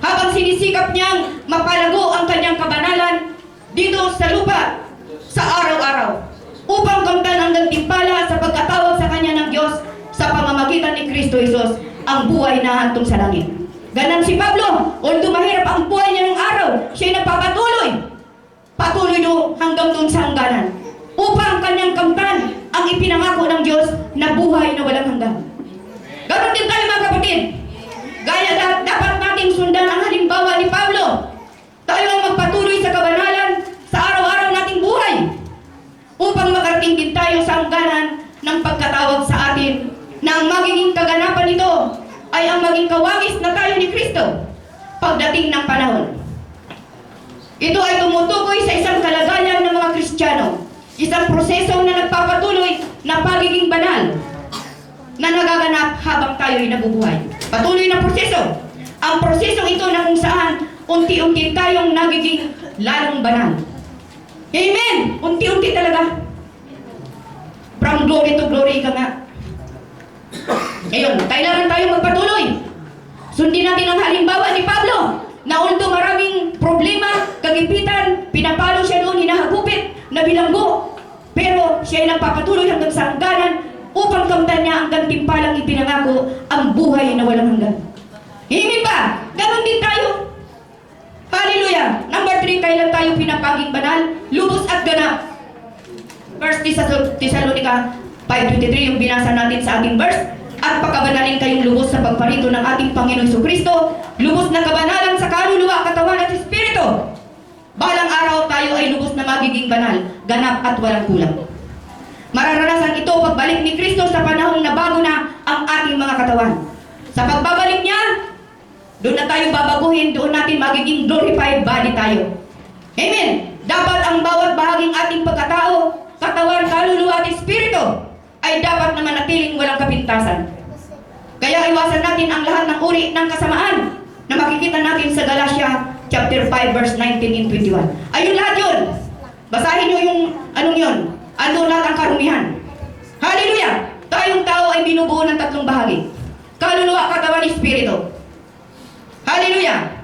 Habang sinisikap niyang mapalago ang kanyang kabanalan dito sa lupa sa araw-araw upang kamtan ang gantimpala sa pagkatawag sa kanya ng Diyos sa pamamagitan ni Kristo Jesus ang buhay na hantong sa langit. Ganon si Pablo, although mahirap ang buhay niya ng araw, siya'y nagpapatuloy. Patuloy do hanggang doon sa hangganan upang kanyang kamtan ang ipinangako ng Diyos na buhay na walang hanggan. Ganon din tayo mga kapatid. Gaya dapat nating sundan ang halimbawa ni Pablo. Tayo ang magpatuloy sa kabanalan sa araw-araw nating buhay upang makarating din tayo sa hangganan ng pagkatawag sa atin na ang magiging kaganapan nito ay ang maging kawangis na tayo ni Kristo pagdating ng panahon. Ito ay tumutukoy sa isang kalagayan ng mga Kristiyano, isang proseso na nagpapatuloy na pagiging banal na nagaganap habang tayo ay nabubuhay. Patuloy na proseso. Ang prosesong ito na kung saan unti-unti tayong nagiging lalong banal. Amen! Unti-unti talaga. From glory to glory ka nga. Ngayon, kailangan tayong magpatuloy. Sundin natin ang halimbawa ni Pablo na although maraming problema, kagipitan, pinapalo siya doon, hinahagupit, nabilanggo. Pero siya ay nagpapatuloy hanggang sa hangganan upang kamtan niya ang gantimpalang ipinangako ang buhay na walang hanggan. Amen ba? Ganon din tayo. Hallelujah! Number 3, kailan tayo pinapaging banal? Lubos at ganap. 1 Thessalonica 5:23 yung binasa natin sa ating verse. At pagkabanalin kayong lubos sa pagparito ng ating Panginoon Jesucristo, lubos na kabanalan sa kaluluwa, katawan at espiritu. Balang araw tayo ay lubos na magiging banal, ganap at walang kulang. Mararanasan ito pagbalik ni Kristo sa panahong na bago na ang ating mga katawan. Sa pagbabalik niya, doon na tayo babaguhin, doon natin magiging glorified body tayo. Amen! Dapat ang bawat bahaging ating pagkatao, katawan, kaluluwa at espiritu ay dapat na manatiling walang kapintasan. Kaya iwasan natin ang lahat ng uri ng kasamaan na makikita natin sa Galatia chapter 5 verse 19 and 21. Ayun lahat yun. Basahin nyo yung anong yun. Ano lahat ang karumihan. Hallelujah! Tayong tao ay binubuo ng 3 bahagi. Kaluluwa, katawan, espiritu. Hallelujah!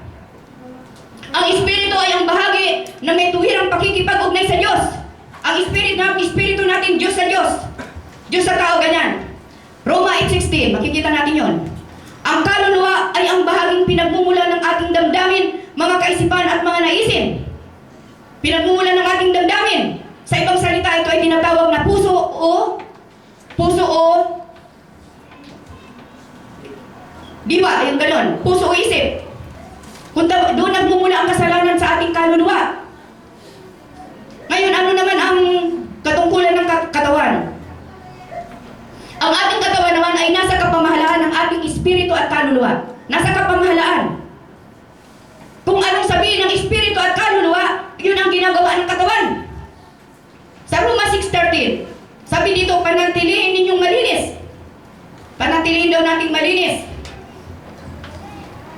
Ang espiritu ay ang bahagi na may tuwirang pakikipag-ugnay sa Diyos. Ang espiritu natin, Diyos sa Diyos. Diyos sa tao, ganyan. Roma 8:16, makikita natin yon. Ang kaluluwa ay ang bahaging pinagmumula ng ating damdamin, mga kaisipan at mga naisin. Pinagmumula ng ating damdamin. Sa ibang salita, ito ay tinatawag na puso o diwa, yung ganon. Puso o isip. Kung doon nagmumula ang kasalanan sa ating kaluluwa. Ngayon, ano naman ang katungkulan ng katawan? Ang ating katawan naman ay nasa kapamahalaan ng ating espiritu at kaluluwa. Nasa kapamahalaan. Kung anong sabihin ng espiritu at kaluluwa, yun ang ginagawa ng katawan. Sa Roma 6:13, sabi dito, panatilihin ninyong malinis. Panatilihin daw nating malinis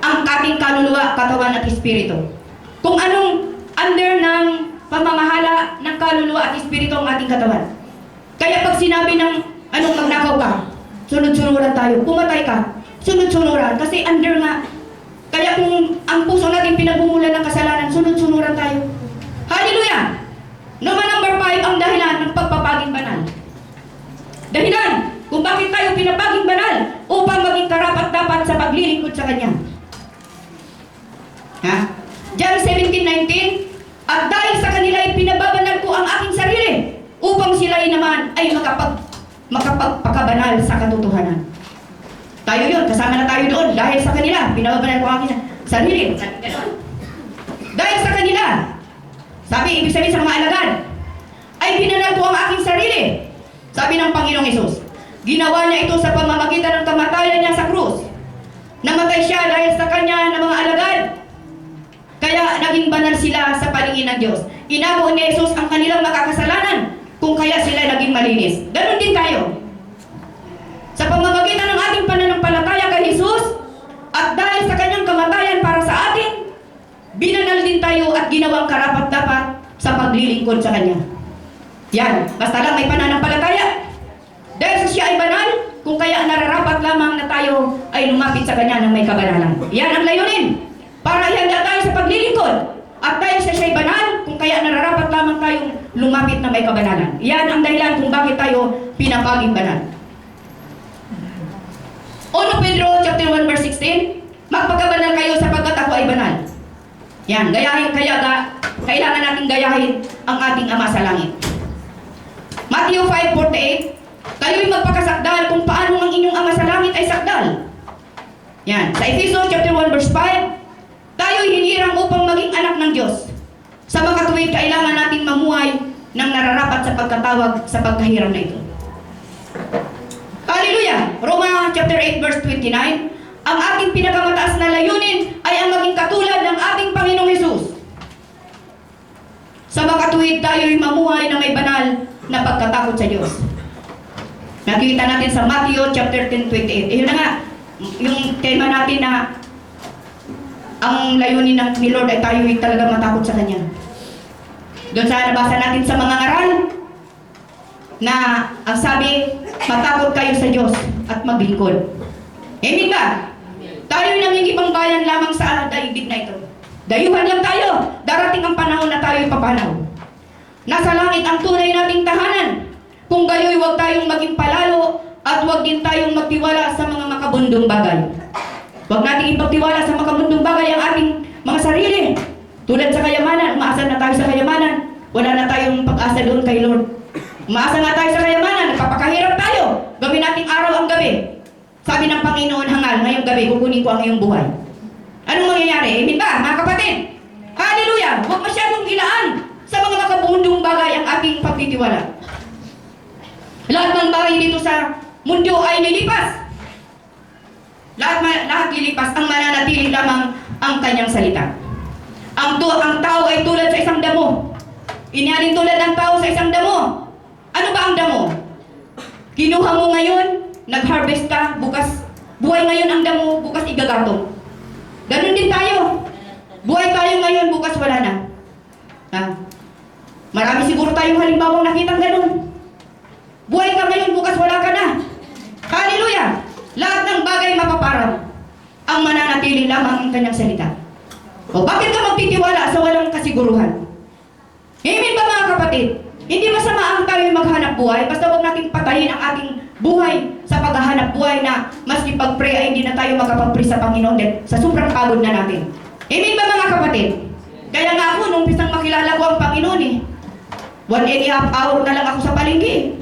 ang ating kaluluwa, katawan at espiritu. Kung anong under ng pamamahala ng kaluluwa at espiritu ang ating katawan. Kaya pag sinabi ng magnakaw ka, sunod-sunuran tayo. Pumatay ka, sunod-sunuran. Kasi under nga. Kaya kung ang puso natin pinagmumulan ng kasalanan, sunod-sunuran tayo. Hallelujah! Naman number 5 ang dahilan ng pagpapaging banal. Dahilan kung bakit tayo pinapaging banal upang maging karapat-dapat sa paglilingkod sa Kanya. John 17:19, at dahil sa kanila ay pinababanal ko ang aking sarili upang sila naman ay makapagpakabanal sa katotohanan. Tayo yun, kasama na tayo doon. Dahil sa kanila, pinababanal ko ang aking sarili. Dahil sa kanila, sabi, ibig sabihin sa mga alagad, ay binanal ko ang aking sarili. Sabi ng Panginoong Hesus, ginawa niya ito sa pamamagitan ng kamatayan niya sa krus. Namatay siya dahil sa kanya ng mga alagad. Kaya naging banal sila sa paningin ng Diyos. Inako ni Jesus ang kanilang makakasalanan kung kaya sila naging malinis. Ganon din tayo. Sa pamamagitan ng ating pananampalataya kay Jesus, at dahil sa kanyang kamatayan para sa atin, binanal din tayo at ginawang karapat-dapat sa paglilingkod sa kanya. Yan, basta lang may pananampalataya. Dahil sa siya ay banal, kung kaya nararapat lamang na tayo ay lumapit sa kanya ng may kabanalan. Yan ang layunin. Para ihanda tayo sa paglilingkod. At dahil sa siya ay banal, kung kaya nararapat lamang tayong lumapit na may kabanalan. Yan ang dahilan kung bakit tayo pinapaging banal. 1 Pedro chapter 1 verse 16, magpagkabanal kayo sapagkat ako ay banal. Yan, gayahin kailangan nating gayahin ang ating Ama sa langit. Matthew 5:48, kayo'y magpakasakdal kung paano ang inyong Ama sa langit ay sakdal. Yan, sa Ephesians chapter 1 verse 5, tayo'y hinirang upang maging anak ng Diyos. Sa makatuwid, kailangan nating mamuhay ng nararapat sa pagkatawag sa pagkahiram na ito. Hallelujah! Roma chapter 8 verse 29, ang ating pinakamataas na layunin ay ang maging katulad ng ating Panginoong Hesus. Sa makatuwid, tayo'y mamuhay na may banal na pagkatakot sa Diyos. Nakikita natin sa Matthew chapter 10:28. Yun na nga, yung tema natin na ang layunin ng ni Lord ay tayo'y talaga matakot sa Kanya. Doon sa nabasa natin sa mga ngaral, na ang sabi, matakot kayo sa Diyos at maglingkod. Amen ba? Tayo'y nangingibang bayan lamang sa daigdig na ito. Dayuhan lang tayo. Darating ang panahon na tayo'y papanaw. Nasa langit ang tunay nating tahanan. Kung gayo'y huwag tayong maging palalo at huwag din tayong magtiwala sa mga makabundong bagay. Huwag nating ipagtiwala sa makabundong bagay ang ating mga sarili. Tulad sa kayamanan, umaasa na tayo sa kayamanan. Wala na tayong pag-asa doon kay Lord. Umaasa na tayo sa kayamanan, nagpapakahirap tayo. Gawin nating araw ang gabi. Sabi ng Panginoon, hangal, ngayong gabi, kukunin ko ang iyong buhay. Anong mangyayari? Amen ba, mga kapatid? Hallelujah! Huwag masyadong ilaan sa mga makabundong bagay ang ating pagtitiwala. Lahat ng bagay dito sa mundo ay lilipas. Lahat lilipas, ang mananatili lamang ang kanyang salita. Ang tao ay tulad sa isang damo. Inhalin tulad ng tao sa isang damo. Ano ba ang damo? Kinuha mo ngayon, nag-harvest ka, bukas, buhay ngayon ang damo, bukas igagatong. Ganun din tayo. Buhay tayo ngayon, bukas wala na. Ha? Marami siguro tayong halimbawang nakitang ganun. Buhay ka ngayon, bukas wala ka na. Hallelujah! Lahat ng bagay mapaparang. Ang mananatili lamang ang kanyang salita. O bakit ka magtitiwala sa walang kasiguruhan? Amen ba mga kapatid? Hindi masama ang tayo maghanap buhay, basta huwag nating patayin ang ating buhay sa paghahanap buhay na maski pag-pray ay hindi na tayo makapag-pray sa Panginoon dahil sa sobrang pagod na natin. Amen ba mga kapatid? Kaya nga ako, nung pisang makilala ko ang Panginoon 1.5 hour na lang ako sa palengke.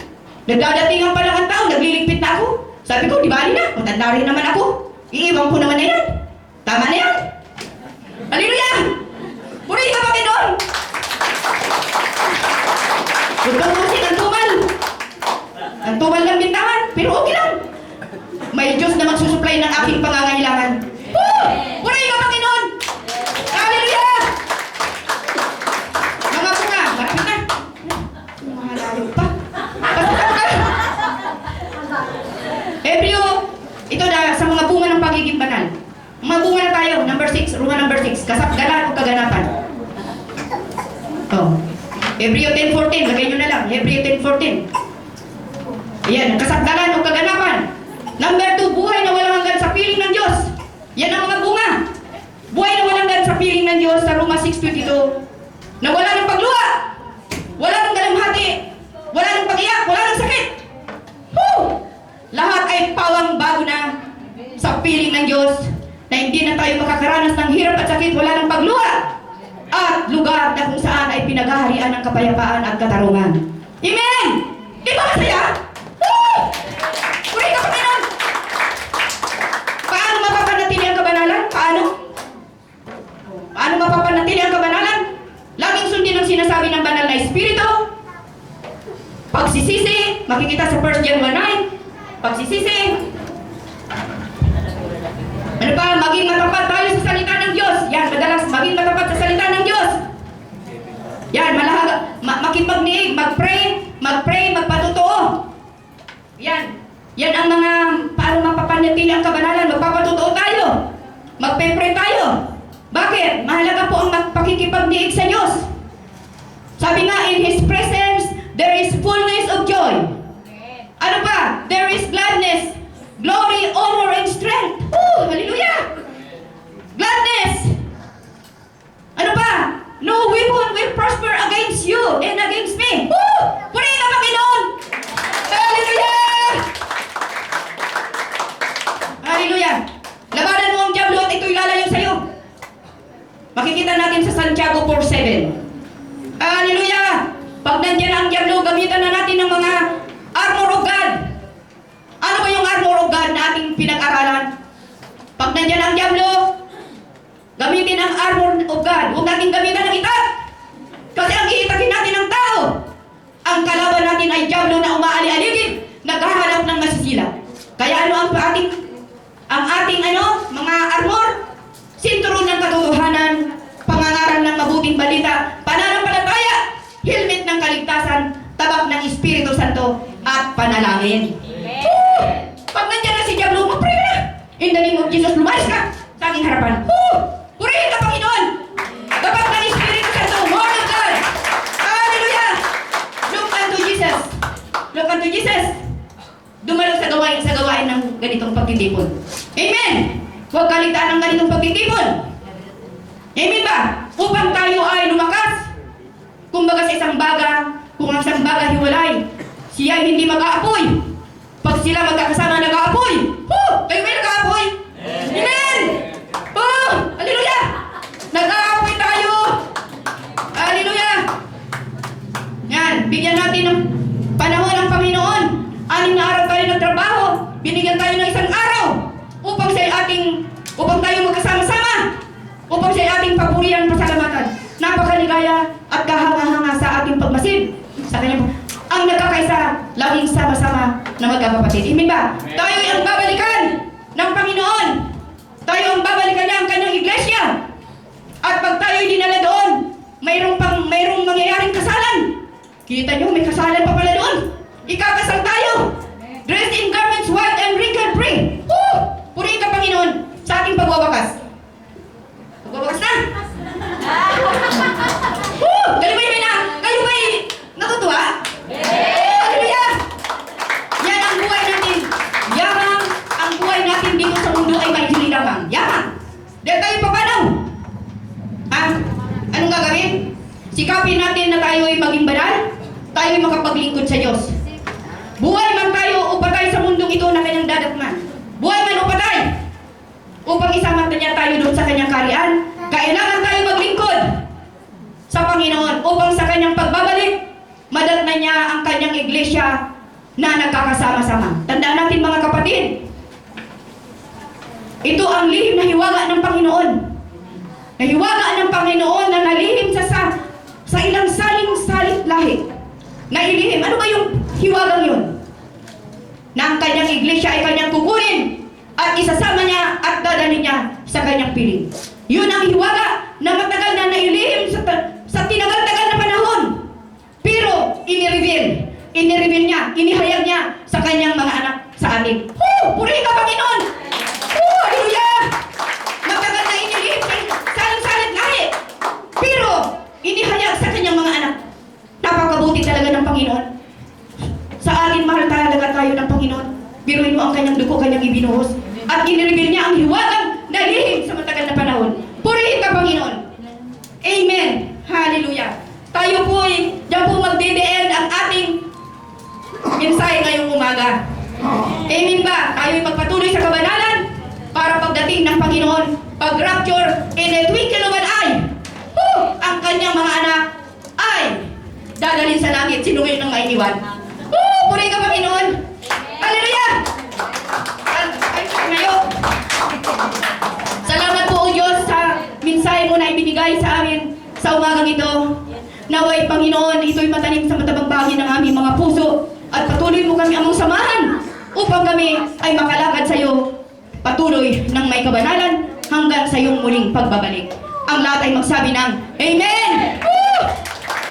Nagdadatingan pa lang ang tao, nagliligpit na ako. Sabi ko, di bali na, matanda rin naman ako. Iiwan ko naman na yan. Tama na yan. Hallelujah! Purihin ka Panginoon! Huwag kang musik ang tumal. Ang tumal ng bintangan, pero okay lang. May Diyos na magsusupply ng aking pangangailangan. Woo! Purihin ka Panginoon! Hallelujah! Mga bunga, marami na. Mahalayo pa. Hebreo, ito na sa mga bunga ng pagiging banal. Mga bunga na tayo, number 6, Roma number 6, kasapgalan o kaganapan. Oh. Hebreo 10:14, lagay nyo na lang, Hebreo 10:14. Ayan, kasapgalan o kaganapan. Number 2, buhay na walang hanggan sa piling ng Diyos. Yan ang mga bunga. Buhay na walang hanggan sa piling ng Diyos sa Roma 6:22. Na wala ng pagluha, wala ng dalamhati, wala ng pag-iyak, wala ng sakit. Woo! Lahat ay pawang bago na sa piling ng Diyos na hindi na tayo makakaranas ng hirap at sakit, wala ng pagluha at lugar na kung saan ay pinaghaharian ng kapayapaan at katarungan. Amen! Di ba masaya? Woo! Puri ka Panginoon! Paano mapapanatili ang kabanalan? Paano? Paano mapapanatili ang kabanalan? Laging sundin ang sinasabi ng banal na Espiritu. Pagsisisi, makikita sa 1 John 1:9. Pagsisisi. Ano pa? Maging matapat tayo sa salita ng Diyos. Yan, madalas maging matapat sa salita ng Diyos. Yan, makipagniig, mag-pray, mag-pray, magpatotoo. Yan. Yan ang mga paano mapapanatili ang kabanalan. Magpapatotoo tayo. Magpe-pray tayo. Bakit? Mahalaga po ang pakikipagdiig sa Diyos. Sabi nga, in His presence, there is fullness of joy. Ano pa? There is gladness, glory, honor, and strength. Hallelujah! Gladness. Ano pa? No weapon will prosper against you and against me. Purihin ka, Panginoon! Hallelujah! Hallelujah! Labanan mo ang diablo at ito'y lalayo sa'yo. Makikita natin sa Santiago 4:7. Hallelujah! Pag nandiyan ang diablo, gamitan na natin ng mga armor of God. Ano ba yung armor of God na ating pinag-aralan? Pag nandiyan ang diablo, gamitin ang armor of God. Huwag natin gamitan ng itak. Kasi ang iitakin natin ng tao. Ang kalaban natin ay diablo na umaali-aligid, naghahanap ng masisila. Kaya ano ang ating mga armor? Sinturon ng katotohanan, pangangaral ng mabuting balita, pananampalataya, helmet ng kaligtasan, tabak ng Espiritu Santo, at panalangin. Pag nandiyan na si diablo, mag-pray ka na. In the name of Jesus, lumayas ka sa aking harapan. Purihin ka, Panginoon. Tabak ng Espiritu Santo, Word of God. Hallelujah! Look unto Jesus. Look unto Jesus. Dumalo sa gawain ng ganitong pagtitipon. Amen! Huwag kaligtaan ng ganitong pagtitipon. Amen ba? Upang tayo ay lumakas. Kung baga sa isang baga, kung ang isang baga hiwalay, siya ay hindi mag-aapoy. Pag sila magkakasama nag-aapoy, kayo may nag-aapoy? Amen! Hallelujah! Nag-aapoy tayo! Hallelujah! Yan, bigyan natin ng panahon ng Panginoon. 6 na araw tayo nagtrabaho. Binigyan tayo ng isang araw upang tayo magkasama-sama. Upang sa ating papurihan pasalamatan. Napakaligaya at kahanga-hanga sa ating pagmasid. Sa kanyang ang nagkakaisa, laging sama-sama na magkakapatid. Amen ba? Tayo ay ang babalikan ng Panginoon. Tayo ang babalikan niya ang kanyang iglesia. At pag tayo ay dinala doon, mayroong mangyayaring kasalan. Kita nyo, may kasalan pa pala doon. Ikakasal tayo. Dressed in garments white and wrinkled free. Purihin ka, Panginoon, sa ating pagwawakas. Pagwawakas na. Dali ba yun na? Kayo ba'y natutuwa? Hallelujah! Yan ang buhay natin. Yamang ang buhay natin dito sa mundo ay may hindi lamang. Yamang! Dahil tayo papanaw. Anong gagawin? Sikapin natin na tayo ay maging banal. Tayo ay makapaglingkod sa Diyos. Buhay man tayo o patay sa mundong ito na kanyang dadatman. Buhay man o patay. Upang isama niya tayo doon sa kanyang kaharian, kailangan tayo maglingkod sa Panginoon upang sa kanyang pagbabalik, madatnan niya ang kanyang iglesia na nagkakasama-sama. Tandaan natin mga kapatid, ito ang lihim na hiwaga ng Panginoon. Na hiwaga ng Panginoon na nalihim sa ilang saling-salit lahi. Nailihim. Ano ba yung hiwagang yun? Na ang kanyang iglesia ay kanyang kukunin at isasama niya at dadalhin niya sa kanyang piling. Yun ang hiwaga na matagal na nailihim sa tinagal-tagal na panahon. Pero inireveal niya, inihayag niya sa kanyang mga anak sa atin. Purihin ka, Panginoon! Hallelujah! Matagal na inilihim sa saling-salit lahi. Pero inihayag sa kanyang mga anak. Napakabuti talaga ng Panginoon. Sa atin, mahal talaga tayo ng Panginoon. Biruin mo ang kanyang dugo, kanyang ibinuhos. At inireveal niya ang hiwagang na lihim sa matagal na panahon. Purihin ka, Panginoon. Amen. Hallelujah. Tayo po diyan po magdideen ang ating mensahe ngayong umaga. Amen ba? Tayo magpatuloy sa kabanalan para pagdating ng Panginoon, pag-rapture in a twinkle of an eye, ang kanyang mga anak ay dadalhin sa langit. Sino ngayon ang mainiwan? Purihin ka, Panginoon. Hallelujah! Salamat po, O Diyos, sa mensahe mo na ibinigay sa amin sa umagang ito. Naway, Panginoon, ito'y matanim sa matabang bahagi ng aming mga puso at patuloy mo kami among samahan upang kami ay makalakad sa iyo patuloy ng may kabanalan hanggang sa iyong muling pagbabalik. Ang lahat ay magsabi ng Amen!